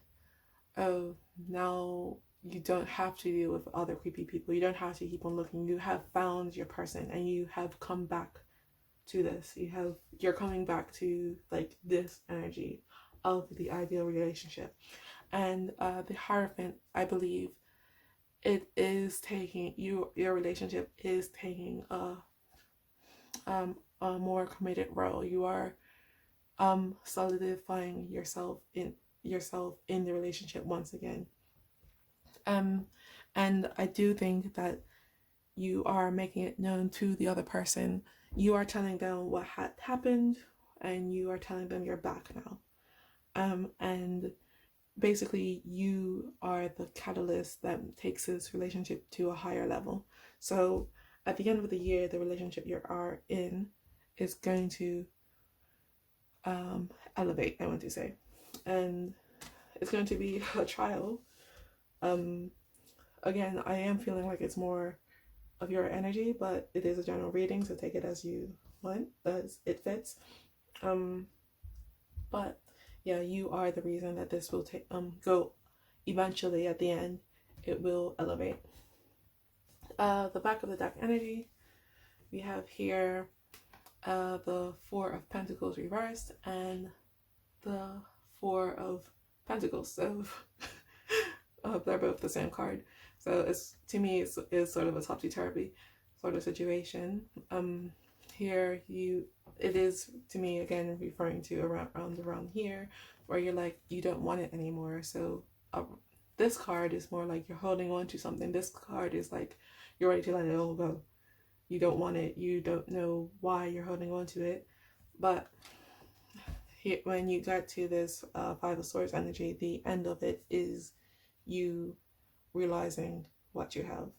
[SPEAKER 1] oh, now you don't have to deal with other creepy people. You don't have to keep on looking. You have found your person, and you have come back to this. You're coming back to like this energy of the ideal relationship. And the Hierophant, I believe, it is taking your relationship is taking a more committed role. You are solidifying yourself in the relationship once again. And I do think that you are making it known to the other person. You are telling them what had happened, and you are telling them you're back now. And basically you are the catalyst that takes this relationship to a higher level. So at the end of the year, the relationship you are in is going to elevate, I want to say. And it's going to be a trial. Again, I am feeling like it's more of your energy, but it is a general reading, so take it as you want, as it fits. But yeah, you are the reason that this will go eventually. At the end, it will elevate. The back of the deck energy, we have here the Four of Pentacles reversed and the Four of Pentacles. So they're both the same card. So it's, to me, it's sort of a topsy-turvy sort of situation. Here it is, to me, again, referring to around here, where you're like, you don't want it anymore. So this card is more like you're holding on to something. This card is like you're ready to let it all go. You don't want it. You don't know why you're holding on to it. But here, when you get to this Five of Swords energy, the end of it is you realizing what you have.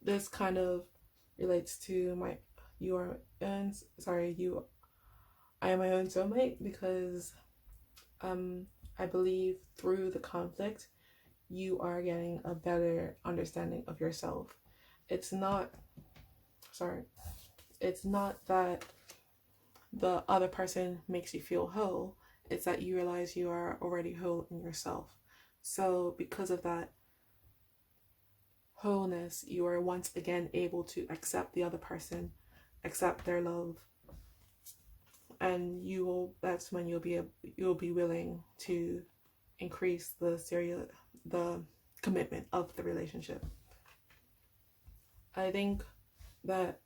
[SPEAKER 1] This kind of relates to I am my own soulmate, because I believe through the conflict you are getting a better understanding of yourself. It's not that the other person makes you feel whole. It's that you realize you are already whole in yourself. So because of that wholeness, you are once again able to accept the other person, accept their love, and that's when you'll be willing to increase the commitment of the relationship. I think that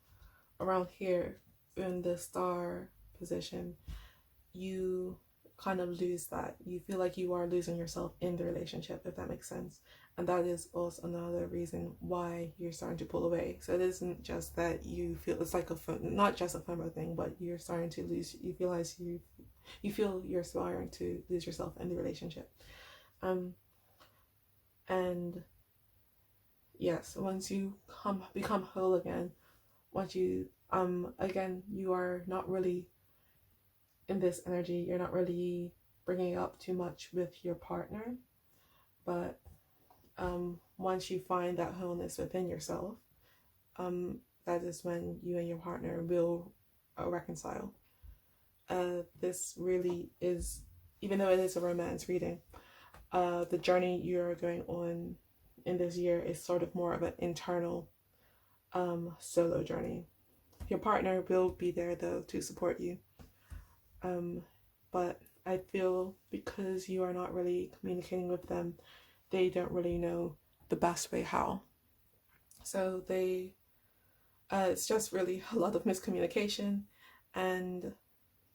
[SPEAKER 1] around here in the star position, you kind of lose that. You feel like you are losing yourself in the relationship, if that makes sense. And that is also another reason why you're starting to pull away. So it isn't just that you feel it's like not just a FOMO thing, but you're starting to lose. You feel you're starting to lose yourself in the relationship. And yes, once you become whole again, once you again, you are not really in this energy, you're not really bringing up too much with your partner, but once you find that wholeness within yourself, that is when you and your partner will reconcile. This really is, even though it is a romance reading, the journey you're going on in this year is sort of more of an internal solo journey. Your partner will be there though to support you, but I feel because you are not really communicating with them, they don't really know the best way how. So they it's just really a lot of miscommunication,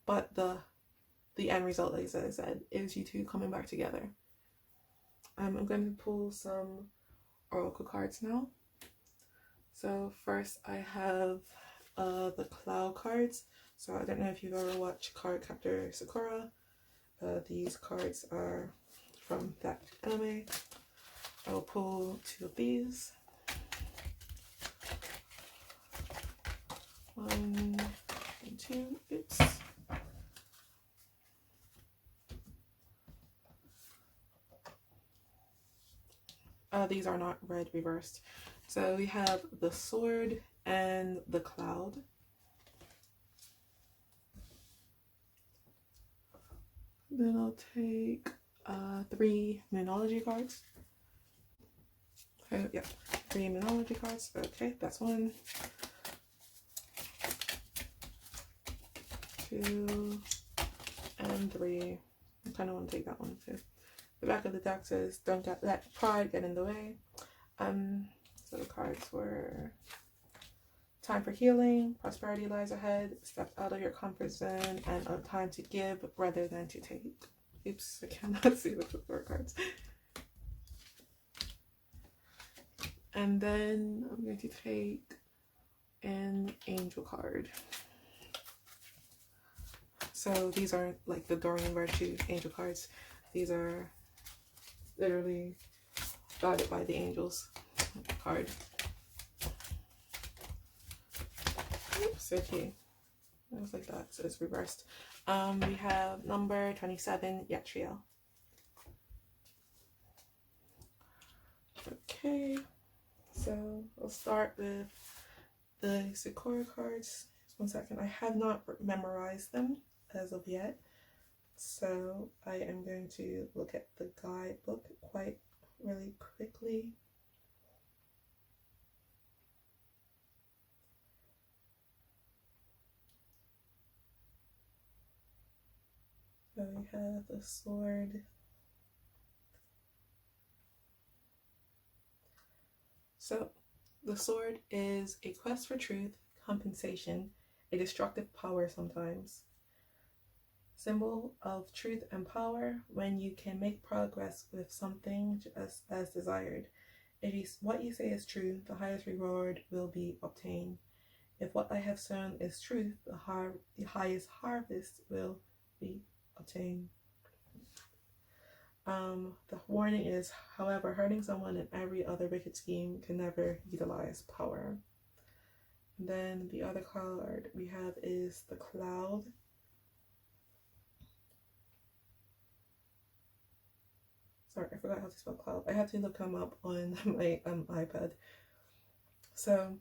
[SPEAKER 1] but the end result, like I said, is you two coming back together. I'm going to pull some Oracle cards now. So first I have the Clow Cards. So I don't know if you've ever watched Cardcaptor Sakura. These cards are from that anime. I will pull 2 of these. 1 and 2. Oops. These are not red reversed. So we have the Sword and the Cloud. Then I'll take 3 Moonology cards. So yeah, 3 Moonology cards. Okay, that's 1, 2, and 3. I kind of want to take that one too. The back of the deck says, "Don't let pride get in the way." So the cards were: time for healing, prosperity lies ahead, step out of your comfort zone, and a time to give rather than to take. Oops, I cannot see the 4 cards. And then I'm going to take an angel card. So these aren't like the Doreen Virtue angel cards. These are literally guided by the angels card. Oops, okay. It was like that, so it's reversed. We have number 27, Yatriel. Okay, so I'll start with the Sakura cards. Just 1 second. I have not memorized them as of yet, so I am going to look at the guidebook really quickly. So we have the Sword. So the Sword is a quest for truth, compensation, a destructive power sometimes. Symbol of truth and power when you can make progress with something just as desired. If what you say is true, the highest reward will be obtained. If what I have sown is truth, the highest harvest will be obtained. The warning is, however, hurting someone and every other wicked scheme can never utilize power. And then the other card we have is the Cloud. Sorry, I forgot how to spell cloud. I have to look them up on my iPad. So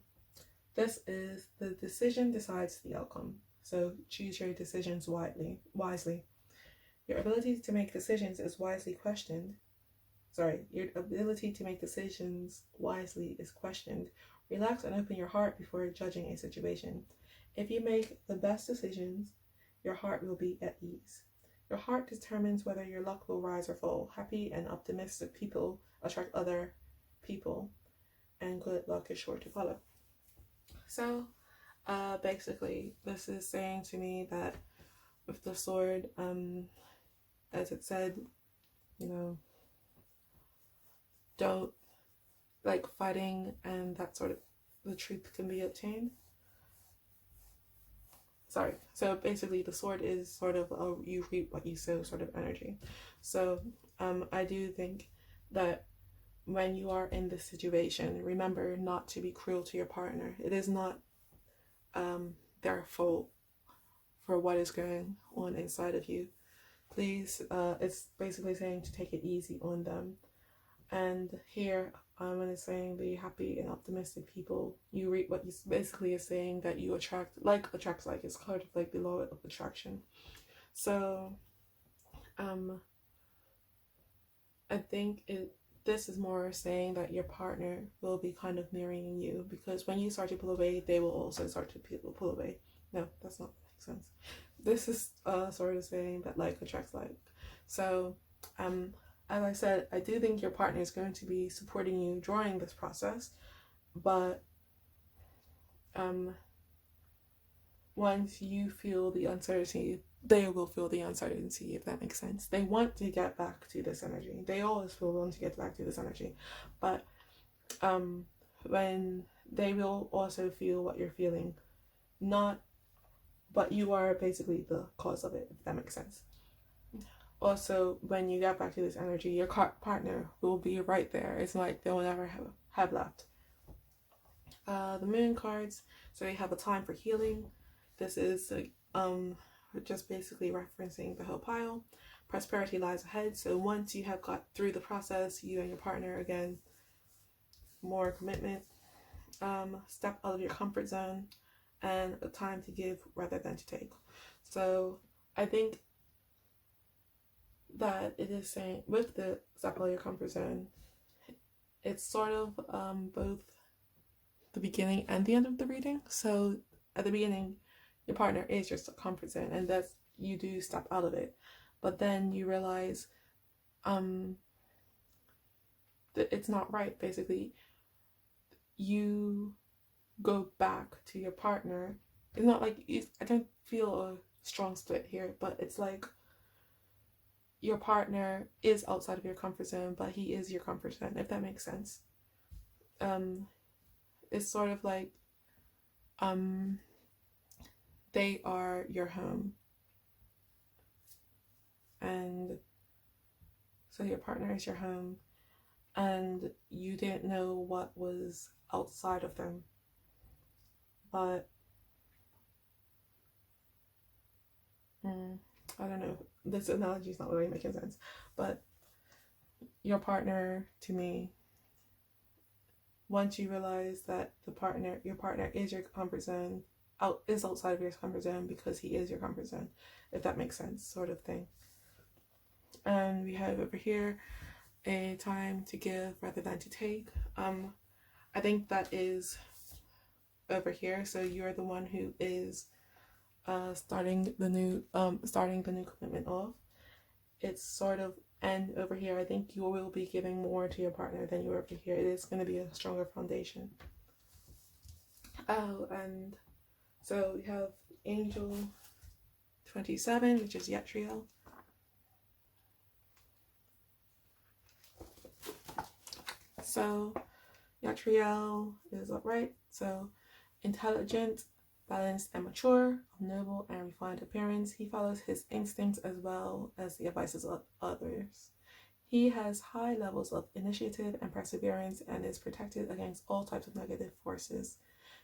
[SPEAKER 1] this is the decision decides the outcome. So choose your decisions wisely. Your ability to make decisions is wisely questioned. Your ability to make decisions wisely is questioned. Relax and open your heart before judging a situation. If you make the best decisions, your heart will be at ease. Your heart determines whether your luck will rise or fall. Happy and optimistic people attract other people, and good luck is sure to follow. So, basically, this is saying to me that with the Sword, as it said, don't like fighting, and that sort of the truth can be obtained. So basically the Sword is sort of a you reap what you sow sort of energy. So I do think that when you are in this situation, remember not to be cruel to your partner. It is not their fault for what is going on inside of you. Please, it's basically saying to take it easy on them. And here, when it's saying be happy and optimistic people, you read what you basically is saying that you attract, like attracts like, it's kind of like the law of attraction. So, I think this is more saying that your partner will be kind of mirroring you, because when you start to pull away, they will also start to pull away. No, that's not making sense. This is sort of saying that like attracts like. So, as I said, I do think your partner is going to be supporting you during this process, but once you feel the uncertainty, they will feel the uncertainty, if that makes sense. They want to get back to this energy. They always will want to get back to this energy, but when they will also feel what you're feeling, but you are basically the cause of it, if that makes sense. Also, when you get back to this energy, your partner will be right there. It's like they will never have left. The moon cards, so you have a time for healing. This is just basically referencing the whole pile. Prosperity lies ahead. So once you have got through the process, you and your partner, again, more commitment. Step out of your comfort zone, and a time to give rather than to take. So I think that it is saying with the step out of your comfort zone, it's sort of both the beginning and the end of the reading. So at the beginning, your partner is your comfort zone, and that's, you do step out of it, but then you realize that it's not right. Basically, you go back to your partner. It's not like I don't feel a strong split here, but it's like your partner is outside of your comfort zone, but he is your comfort zone, if that makes sense. It's sort of like they are your home, and so your partner is your home, and you didn't know what was outside of them, but I don't know, this analogy is not really making sense, but your partner, to me, once you realize that your partner is your comfort zone, is outside of your comfort zone because he is your comfort zone, if that makes sense, sort of thing. And we have over here a time to give rather than to take. I think that is over here. So you're the one who is starting the new commitment off. It's sort of, and over here, I think you will be giving more to your partner than you are over here. It is going to be a stronger foundation. Oh, and so we have Angel 27, which is Yatriel. So Yatriel is upright, so intelligent, balanced and mature, of noble and refined appearance. He follows his instincts as well as the advices of others. He has high levels of initiative and perseverance and is protected against all types of negative forces.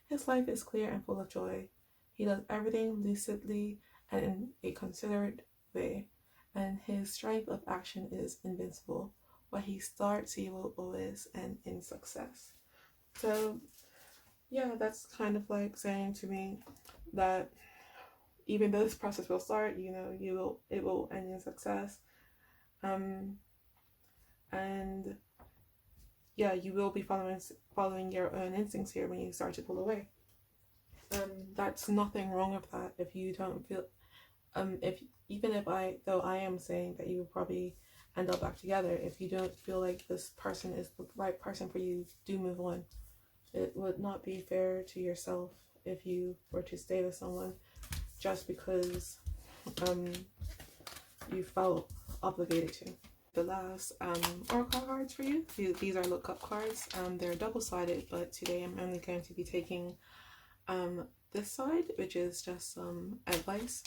[SPEAKER 1] His life is clear and full of joy. He does everything lucidly and in a considered way, and his strength of action is invincible. What he starts, he will always end in success. So yeah, that's kind of like saying to me that even though this process will start, it will end in success. And yeah, you will be following your own instincts here when you start to pull away. That's nothing wrong with that. If you don't feel, though I am saying that you will probably end up back together, if you don't feel like this person is the right person for you, do move on. It would not be fair to yourself if you were to stay with someone just because you felt obligated to. The last Oracle cards for you. These are look-up cards. They're double-sided, but today I'm only going to be taking this side, which is just some advice.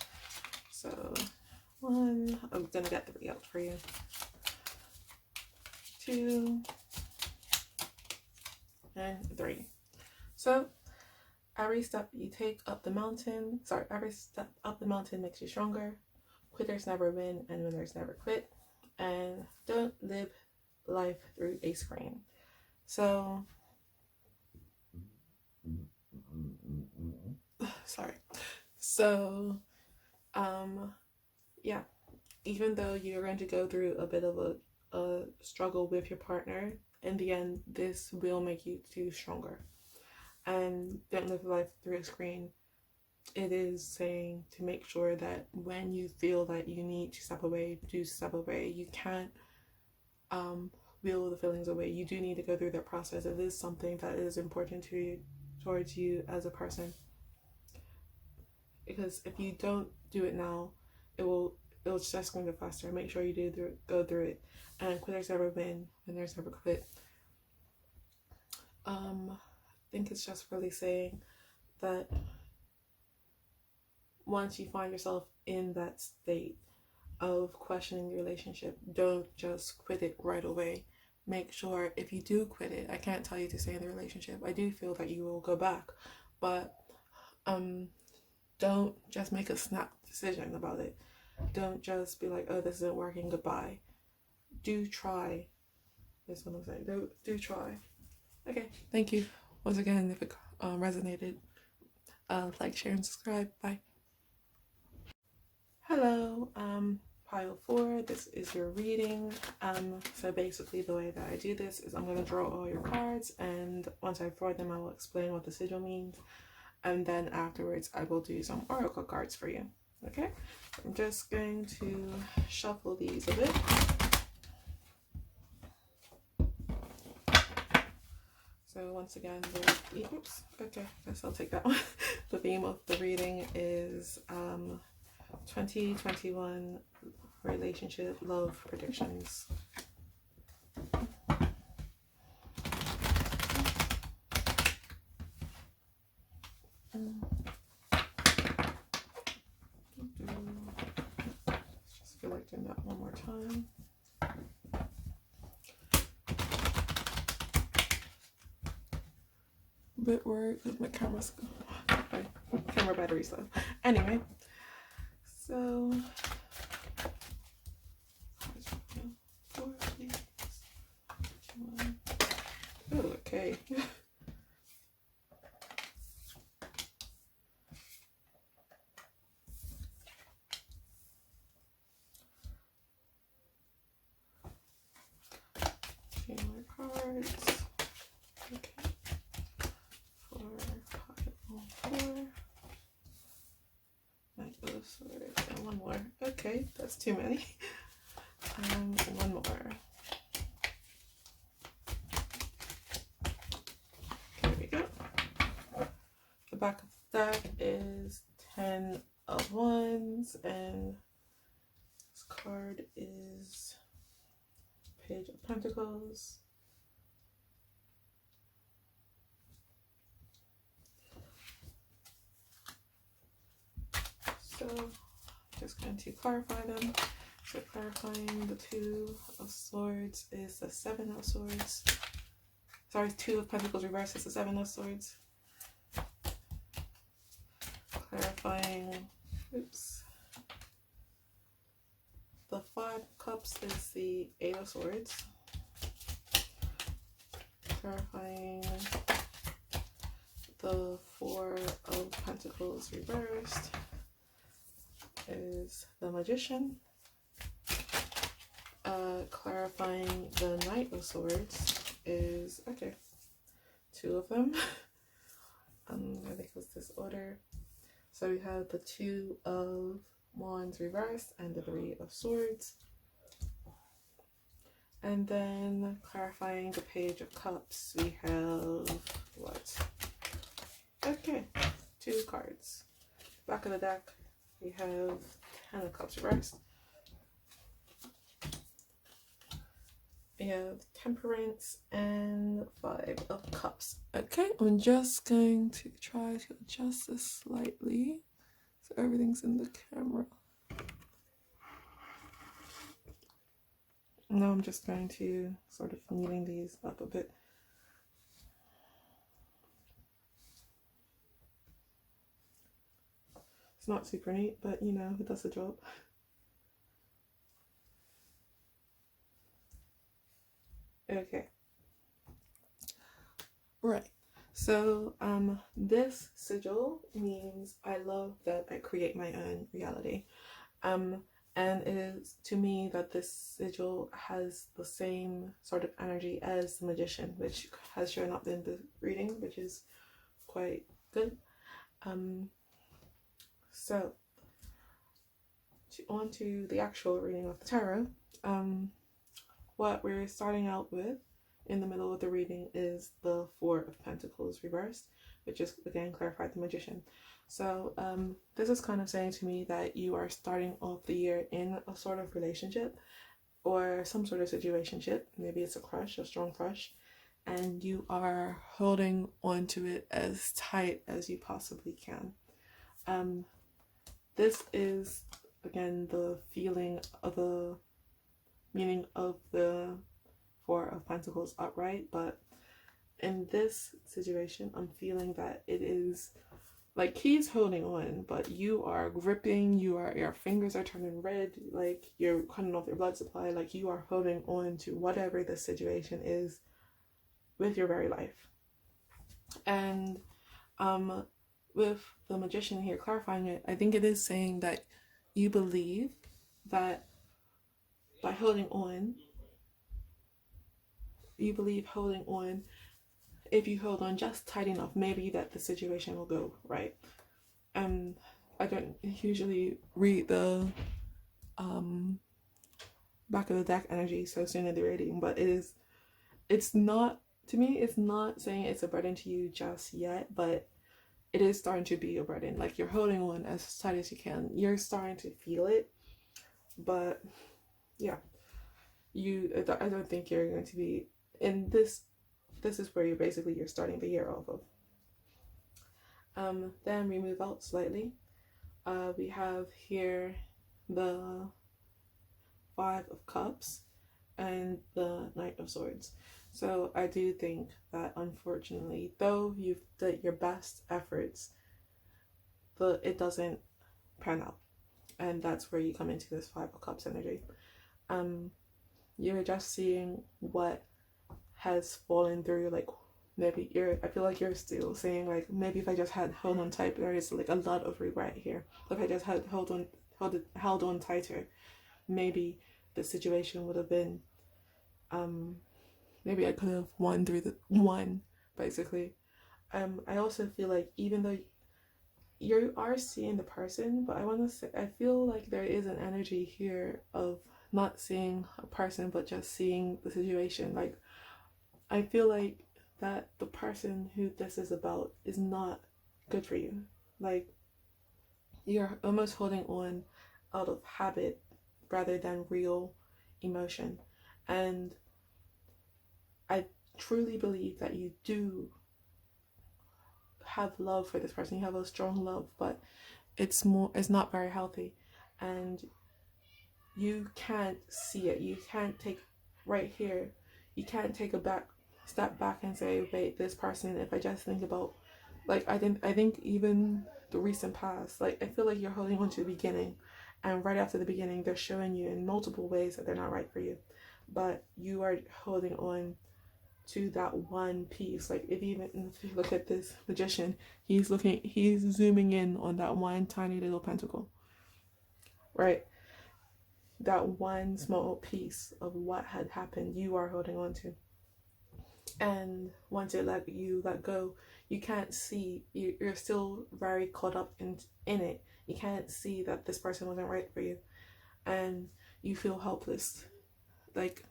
[SPEAKER 1] So I'm gonna get 3 out for you. 2, and 3. So every step you take up the mountain, every step up the mountain makes you stronger. Quitters never win and winners never quit. And don't live life through a screen. So, sorry. So, yeah, even though you're going to go through a bit of a struggle with your partner, in the end, this will make you two stronger. And don't live life through a screen. It is saying to make sure that when you feel that you need to step away, do step away. You can't wheel the feelings away. You do need to go through that process. It is something that is important to you, towards you as a person. Because if you don't do it now, it's just going to faster. Make sure you go through it. And quitters never win, winners never quit. I think it's just really saying that once you find yourself in that state of questioning the relationship, don't just quit it right away. Make sure if you do quit it, I can't tell you to stay in the relationship. I do feel that you will go back, but don't just make a snap decision about it. Don't just be like, oh, this isn't working, goodbye. Do try. That's what I'm saying. Do try. Okay, thank you. Once again, if it resonated, like, share, and subscribe. Bye. Hello, pile 4. This is your reading. So basically the way that I do this is I'm going to draw all your cards, and once I draw them, I will explain what the sigil means, and then afterwards I will do some oracle cards for you. Okay, I'm just going to shuffle these a bit. So once again, oops, okay, guess I'll take that one. The theme of the reading is 2021 relationship love predictions. Just feel like doing that one more time. Bit worried because my camera battery's low. Anyway, so oh, okay. Few more cards. Okay. 4, pile 4. Knight of Swords, and one more. Okay, that's too many. One more. There we go. The back of the deck is 10 of Wands, and this card is Page of Pentacles. So just going to clarify them. So clarifying the 2 of Swords is the 7 of Swords. Sorry, 2 of Pentacles reversed is the 7 of Swords. Clarifying, oops. The 5 of Cups is the 8 of Swords. Clarifying the 4 of Pentacles reversed is the Magician. Clarifying the Knight of Swords is, okay, 2 of them. I think it was this order. So we have the 2 of Wands reversed and the 3 of Swords. And then clarifying the Page of Cups, we have what? Okay, 2 cards. Back of the deck, we have 10 of Cups reversed. We have Temperance and 5 of Cups. Okay, I'm just going to try to adjust this slightly so everything's in the camera. Now I'm just going to sort of kneading these up a bit. It's not super neat, but you know, it does the job. Okay. Right. So this sigil means I love that I create my own reality. And it is to me that this sigil has the same sort of energy as the Magician, which has shown up in the reading, which is quite good. So on to the actual reading of the tarot. What we're starting out with in the middle of the reading is the Four of Pentacles reversed, which is again clarified the Magician. So this is kind of saying to me that you are starting off the year in a sort of relationship or some sort of situationship. Maybe it's a crush, a strong crush, and you are holding on to it as tight as you possibly can. This is again the feeling of the meaning of the Four of Pentacles upright, but in this situation I'm feeling that it is like he's holding on, but you are gripping, your fingers are turning red, like you're cutting off your blood supply, like you are holding on to whatever the situation is with your very life. And with the Magician here clarifying it, I think it is saying that you believe that by holding on, if you hold on just tight enough, maybe that the situation will go right. I don't usually read the back of the deck energy so soon in the reading, but it's not, to me, it's not saying it's a burden to you just yet, but it is starting to be a burden. Like you're holding on as tight as you can. You're starting to feel it, but yeah, I don't think you're going to be in this. This is where you're starting the year off of. Then we move out slightly. We have here the Five of Cups and the Knight of Swords. So I do think that unfortunately, though you've done your best efforts, it doesn't pan out. And that's where you come into this Five of Cups energy. You're just seeing what has fallen through, like maybe I feel like you're still saying like, maybe if I just had held on tight, there is like a lot of regret here. If I just had held on tighter, maybe the situation would have been, maybe I could have won basically. I also feel like even though you are seeing the person, but I feel like there is an energy here of not seeing a person but just seeing the situation. Like I feel like that the person who this is about is not good for you. Like you're almost holding on out of habit rather than real emotion. And I truly believe that you do have love for this person. You have a strong love, but it's not very healthy. And you can't see it. You can't take right here. You can't take a step back and say, wait, this person, if I just think about, like, I think even the recent past, like, I feel like you're holding on to the beginning, and right after the beginning, they're showing you in multiple ways that they're not right for you, but you are holding on to that one piece. Like, if you look at this Magician, he's zooming in on that one tiny little pentacle, right? That one small piece of what had happened, you are holding on to. And once you let go, you can't see, you're still very caught up in it. You can't see that this person wasn't right for you, and you feel helpless. Like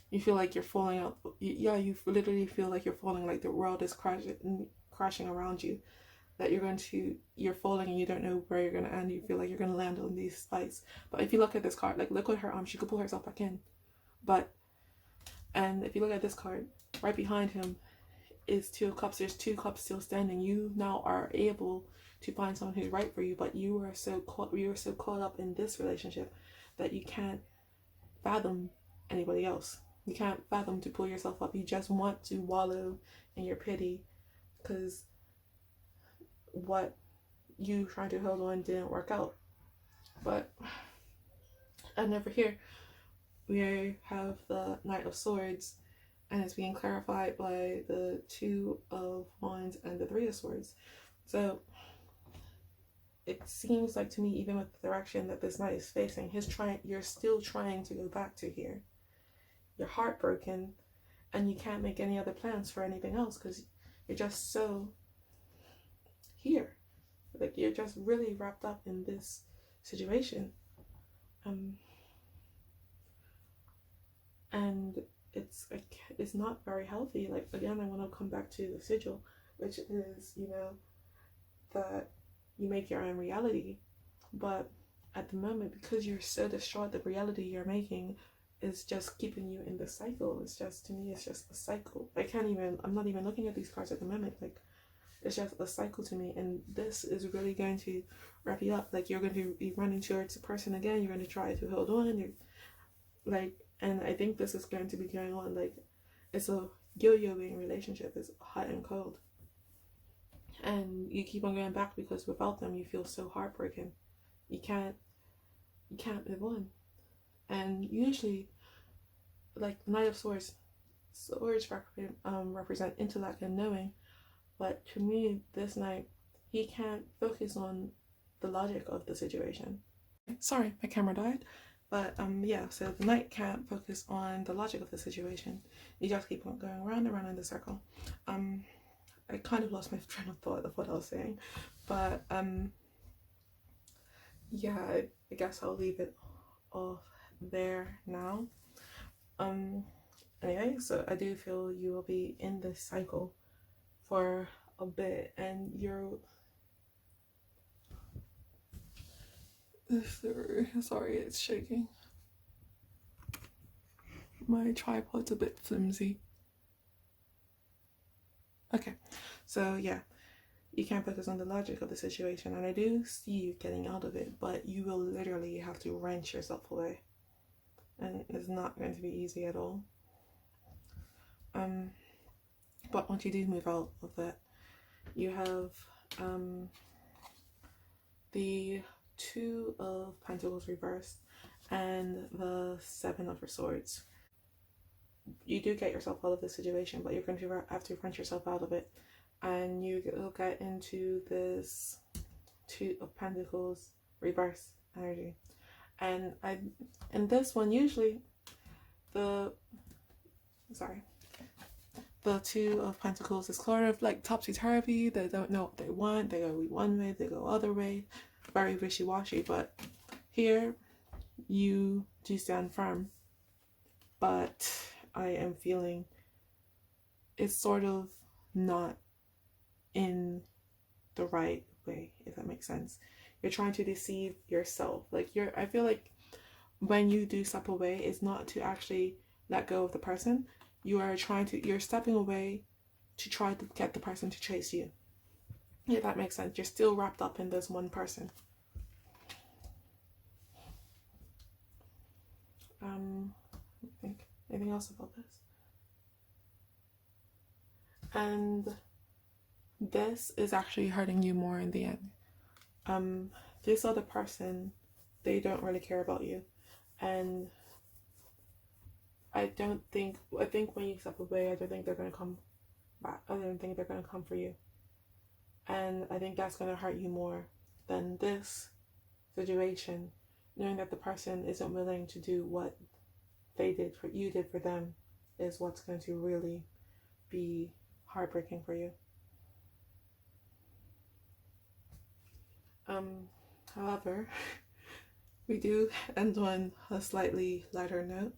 [SPEAKER 1] you feel like you're falling out. You literally feel like you're falling, like the world is crashing around you, that you're falling and you don't know where you're going to end. You feel like you're going to land on these spikes. But if you look at this card, like look at her arm, she could pull herself back in. And if you look at this card, right behind him is Two of Cups. There's 2 cups still standing. You now are able to find someone who's right for you, but you are so caught up in this relationship that you can't fathom anybody else. You can't fathom to pull yourself up. You just want to wallow in your pity, because you trying to hold on didn't work out. But and over here we have the Knight of Swords, and it's being clarified by the Two of Wands and the Three of Swords. So it seems like to me, even with the direction that this knight is facing, you're still trying to go back to here. You're heartbroken and you can't make any other plans for anything else because you're just so here. Like, you're just really wrapped up in this situation. And it's like, it's not very healthy. Like, again, I want to come back to the sigil, which is, you know, that you make your own reality. But at the moment, because you're so distraught, the reality you're making is just keeping you in the cycle. It's just, to me, it's just a cycle. I'm not even looking at these cards at the moment. Like, it's just a cycle to me. And this is really going to wrap you up. Like, you're going to be running towards the person again. You're going to try to hold on. And I think this is going to be going on. Like, it's a yo-yoing relationship. It's hot and cold. And you keep on going back because without them, you feel so heartbroken. You can't move on. And usually, like, the Knight of Swords represent intellect and knowing. But to me, this knight, he can't focus on the logic of the situation. Sorry, my camera died. But yeah, so the knight can't focus on the logic of the situation. You just keep on going round and round in the circle. I kind of lost my train of thought of what I was saying. But yeah, I guess I'll leave it off there now. Anyway, so I do feel you will be in this cycle for a bit, and sorry, it's shaking. My tripod's a bit flimsy. Okay, so yeah, you can't focus on the logic of the situation, and I do see you getting out of it, but you will literally have to wrench yourself away, and it's not going to be easy at all. But once you do move out of that, you have the Two of Pentacles reversed and the Seven of Swords. You do get yourself out of this situation, but you're going to have to wrench yourself out of it, and you will get into this Two of Pentacles reverse energy. And in this one, usually the Two of Pentacles is sort of like topsy-turvy. They don't know what they want. They go one way, they go other way. Very wishy-washy. But here, you do stand firm. But I am feeling it's sort of not in the right way, if that makes sense. You're trying to deceive yourself. Like, I feel like when you do step away, it's not to actually let go of the person. You're stepping away to try to get the person to chase you. If that makes sense. You're still wrapped up in this one person. I think anything else about this? And this is actually hurting you more in the end. This other person, they don't really care about you, and I think when you step away, I don't think they're going to come back. I don't think they're going to come for you. And I think that's going to hurt you more than this situation, knowing that the person isn't willing to do what you did for them is what's going to really be heartbreaking for you. However, we do end on a slightly lighter note.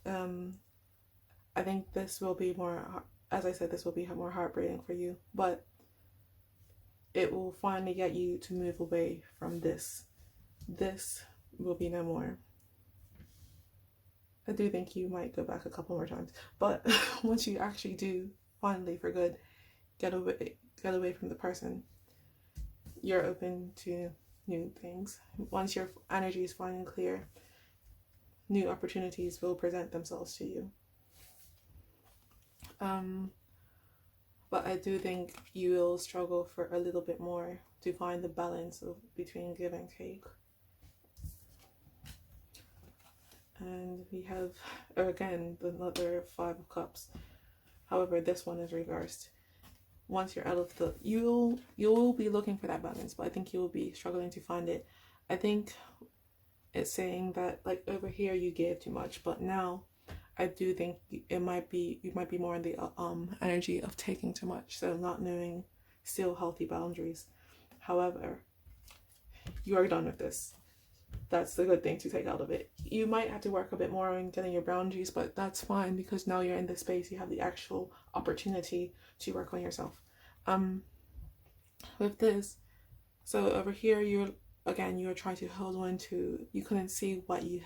[SPEAKER 1] I think this will be more, as I said, this will be more heartbreaking for you, but it will finally get you to move away from this. This will be no more. I do think you might go back a couple more times, but once you actually do finally, for good, get away from the person, you're open to new things. Once your energy is fine and clear, new opportunities will present themselves to you. But I do think you will struggle for a little bit more to find the balance between give and take. And we have, again, another Five of Cups. However, this one is reversed. Once you're out of the, you'll be looking for that balance, but I think you'll be struggling to find it. I think it's saying that, like, over here you gave too much, but now I do think you might be more in the energy of taking too much, so not knowing still healthy boundaries. However, you are done with this. That's the good thing to take out of it. You might have to work a bit more on getting your boundaries, but that's fine because now you're in this space. You have the actual opportunity to work on yourself. With this, so over here, you're trying to hold on to, you couldn't see what you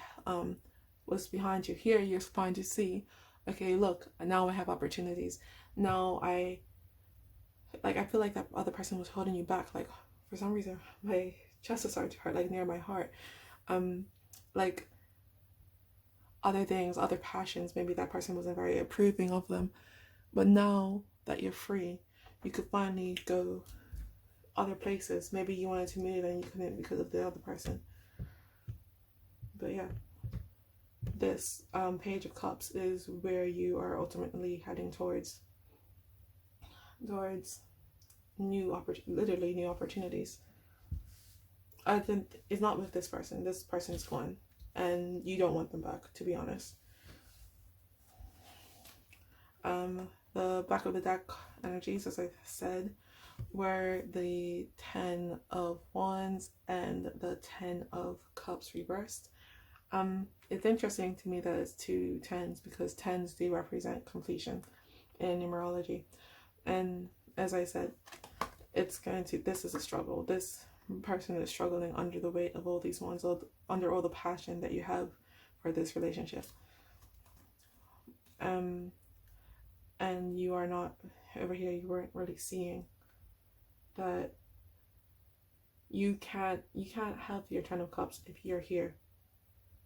[SPEAKER 1] was behind you. Here, you're trying to see, okay, look, now I have opportunities. Now I feel like that other person was holding you back. Like, for some reason, my chest is starting to hurt, like near my heart. Like other things, other passions, maybe that person wasn't very approving of them. But now that you're free, you could finally go other places. Maybe you wanted to move and you couldn't because of the other person. But yeah, this Page of Cups is where you are ultimately heading towards new opportunities. I think it's not with this person. This person is gone, and you don't want them back, to be honest. The back of the deck energies, as I said, were the 10 of Wands and the 10 of Cups reversed. It's interesting to me that it's two tens because tens do represent completion in numerology. And as I said, this is a struggle. This person is struggling under the weight of all these wands, under all the passion that you have for this relationship. And you are not, over here, you weren't really seeing that you can't have your 10 of Cups if you're here.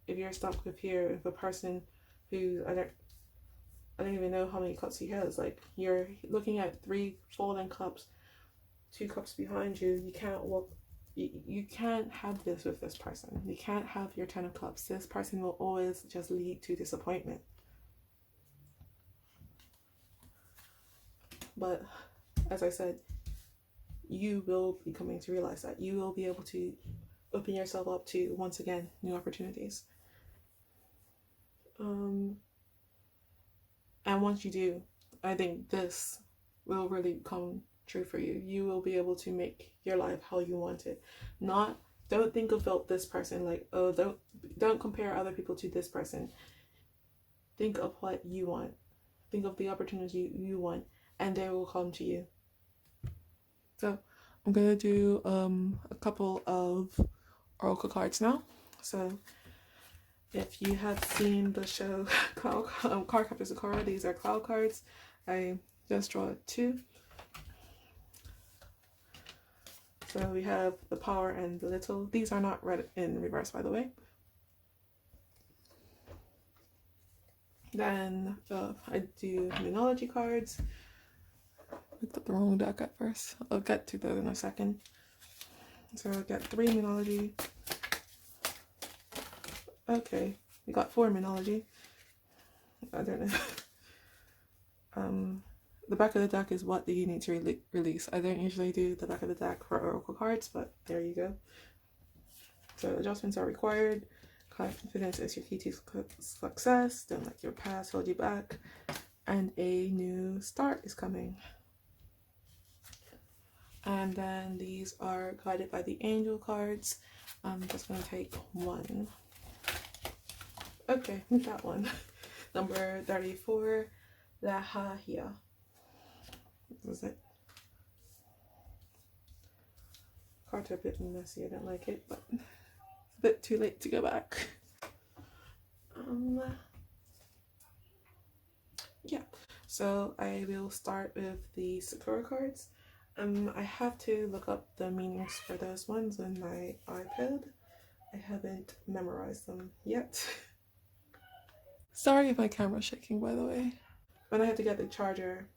[SPEAKER 1] If you're stuck with here, if a person who, I don't even know how many cups he has, like, you're looking at 3 fallen cups, 2 cups behind you, you can't walk, you can't have this with this person. You can't have your 10 of Cups. This person will always just lead to disappointment. But as I said, you will be coming to realize that you will be able to open yourself up to, once again, new opportunities. And once you do, I think this will really come true for you. You will be able to make your life how you want it. Don't think about this person like, oh, don't compare other people to this person. Think of what you want. Think of the opportunity you want, and they will come to you. So I'm gonna do a couple of oracle cards now. So if you have seen the show Clow Card Captors of Cora, these are Clow Cards. I just draw 2. So we have the Power and the Little. These are not read in reverse, by the way. Then I do Moonology cards. I got the wrong deck at first. I'll get to those in a second. So I got 3 Moonology. Okay, we got 4 Moonology. I don't know. The back of the deck is what do you need to release. I don't usually do the back of the deck for oracle cards, but there you go. So adjustments are required. Confidence is your key to success. Don't let your past hold you back. And a new start is coming. And then these are guided by the angel cards. I'm just going to take 1. Okay, that one. Number 34, La Hahia. This is it. Cards are a bit messy, I don't like it, but it's a bit too late to go back. Yeah, so I will start with the Sakura cards. I have to look up the meanings for those ones on my iPad. I haven't memorized them yet. Sorry if my camera's shaking, by the way. When I had to get the charger,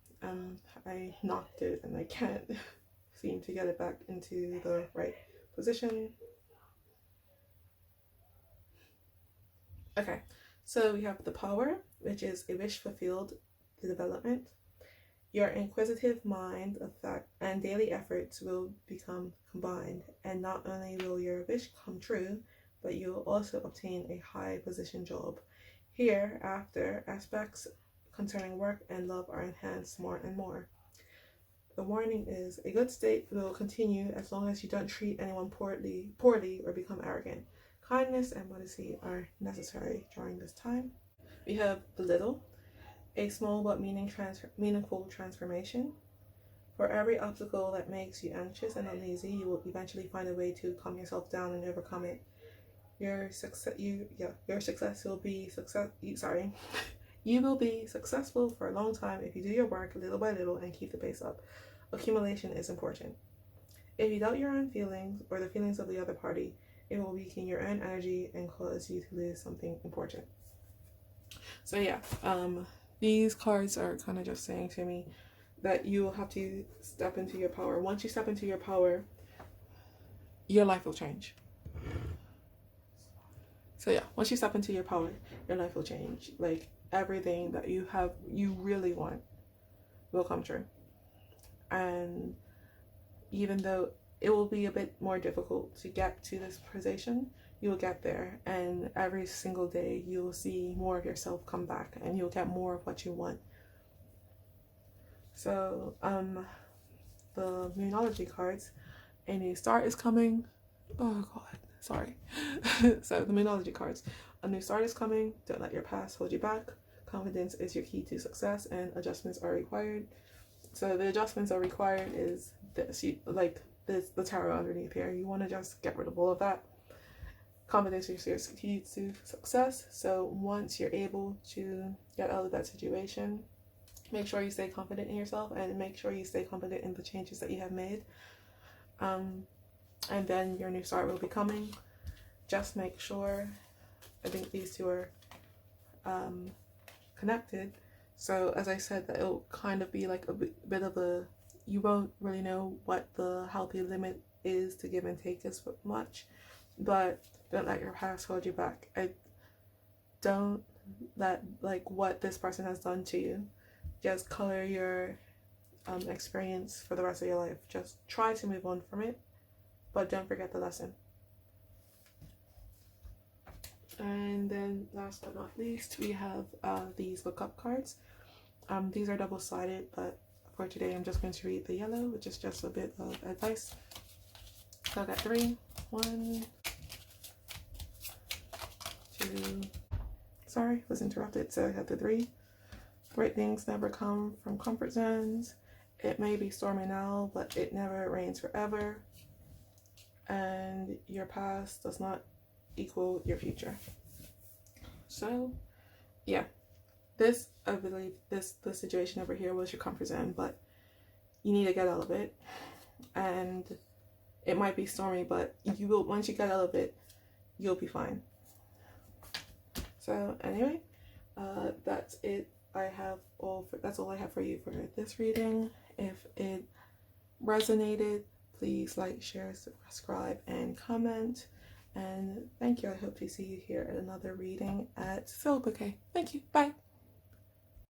[SPEAKER 1] I knocked it and I can't seem to get it back into the right position. Okay, so we have the power, which is a wish fulfilled, the development. Your inquisitive mind effect and daily efforts will become combined, and not only will your wish come true, but you will also obtain a high position job. Hereafter, aspects concerning work and love are enhanced more and more. The warning is a good state will continue as long as you don't treat anyone poorly or become arrogant. Kindness and modesty are necessary during this time. We have the little, a small but meaningful transformation. For every obstacle that makes you anxious and uneasy, you will eventually find a way to calm yourself down and overcome it. Your success will be You will be successful for a long time if you do your work little by little and keep the pace up. Accumulation is important. If you doubt your own feelings or the feelings of the other party, it will weaken your own energy and cause you to lose something important. So yeah, these cards are kind of just saying to me that you will have to step into your power. Once you step into your power, your life will change. So yeah, once you step into your power, your life will change. Like everything that you really want will come true. And even though it will be a bit more difficult to get to this position, you will get there, and every single day you will see more of yourself come back and you'll get more of what you want. So the Moonology cards, a new start is coming. Oh god, sorry. So the Moonology cards, a new start is coming. Don't let your past hold you back. Confidence is your key to success, and adjustments are required. So the adjustments are required is this, the tarot underneath here. You want to just get rid of all of that. Confidence is your key to success. So once you're able to get out of that situation, make sure you stay confident in yourself and make sure you stay confident in the changes that you have made. And then your new start will be coming. Just make sure, I think these two are connected. So as I said, that it'll kind of be like a bit of a, you won't really know what the healthy limit is to give and take as much, but don't let your past hold you back. Don't let what this person has done to you just color your experience for the rest of your life. Just try to move on from it, but don't forget the lesson. And then last but not least, we have these Look Up cards. These are double-sided, but for today I'm just going to read the yellow, which is just a bit of advice. So I got 3. 1, 2, sorry, was interrupted. So I had the 3. Great things never come from comfort zones. It may be stormy now, but it never rains forever. And your past does not equal your future. So yeah, this, I believe the situation over here was your comfort zone, but you need to get out of it. And it might be stormy, but you will, once you get out of it, you'll be fine. So anyway, that's it. That's all I have for you for this reading. If it resonated, please like, share, subscribe, and comment. And thank you. I hope to see you here at another reading at Bouquet. Thank you. Bye.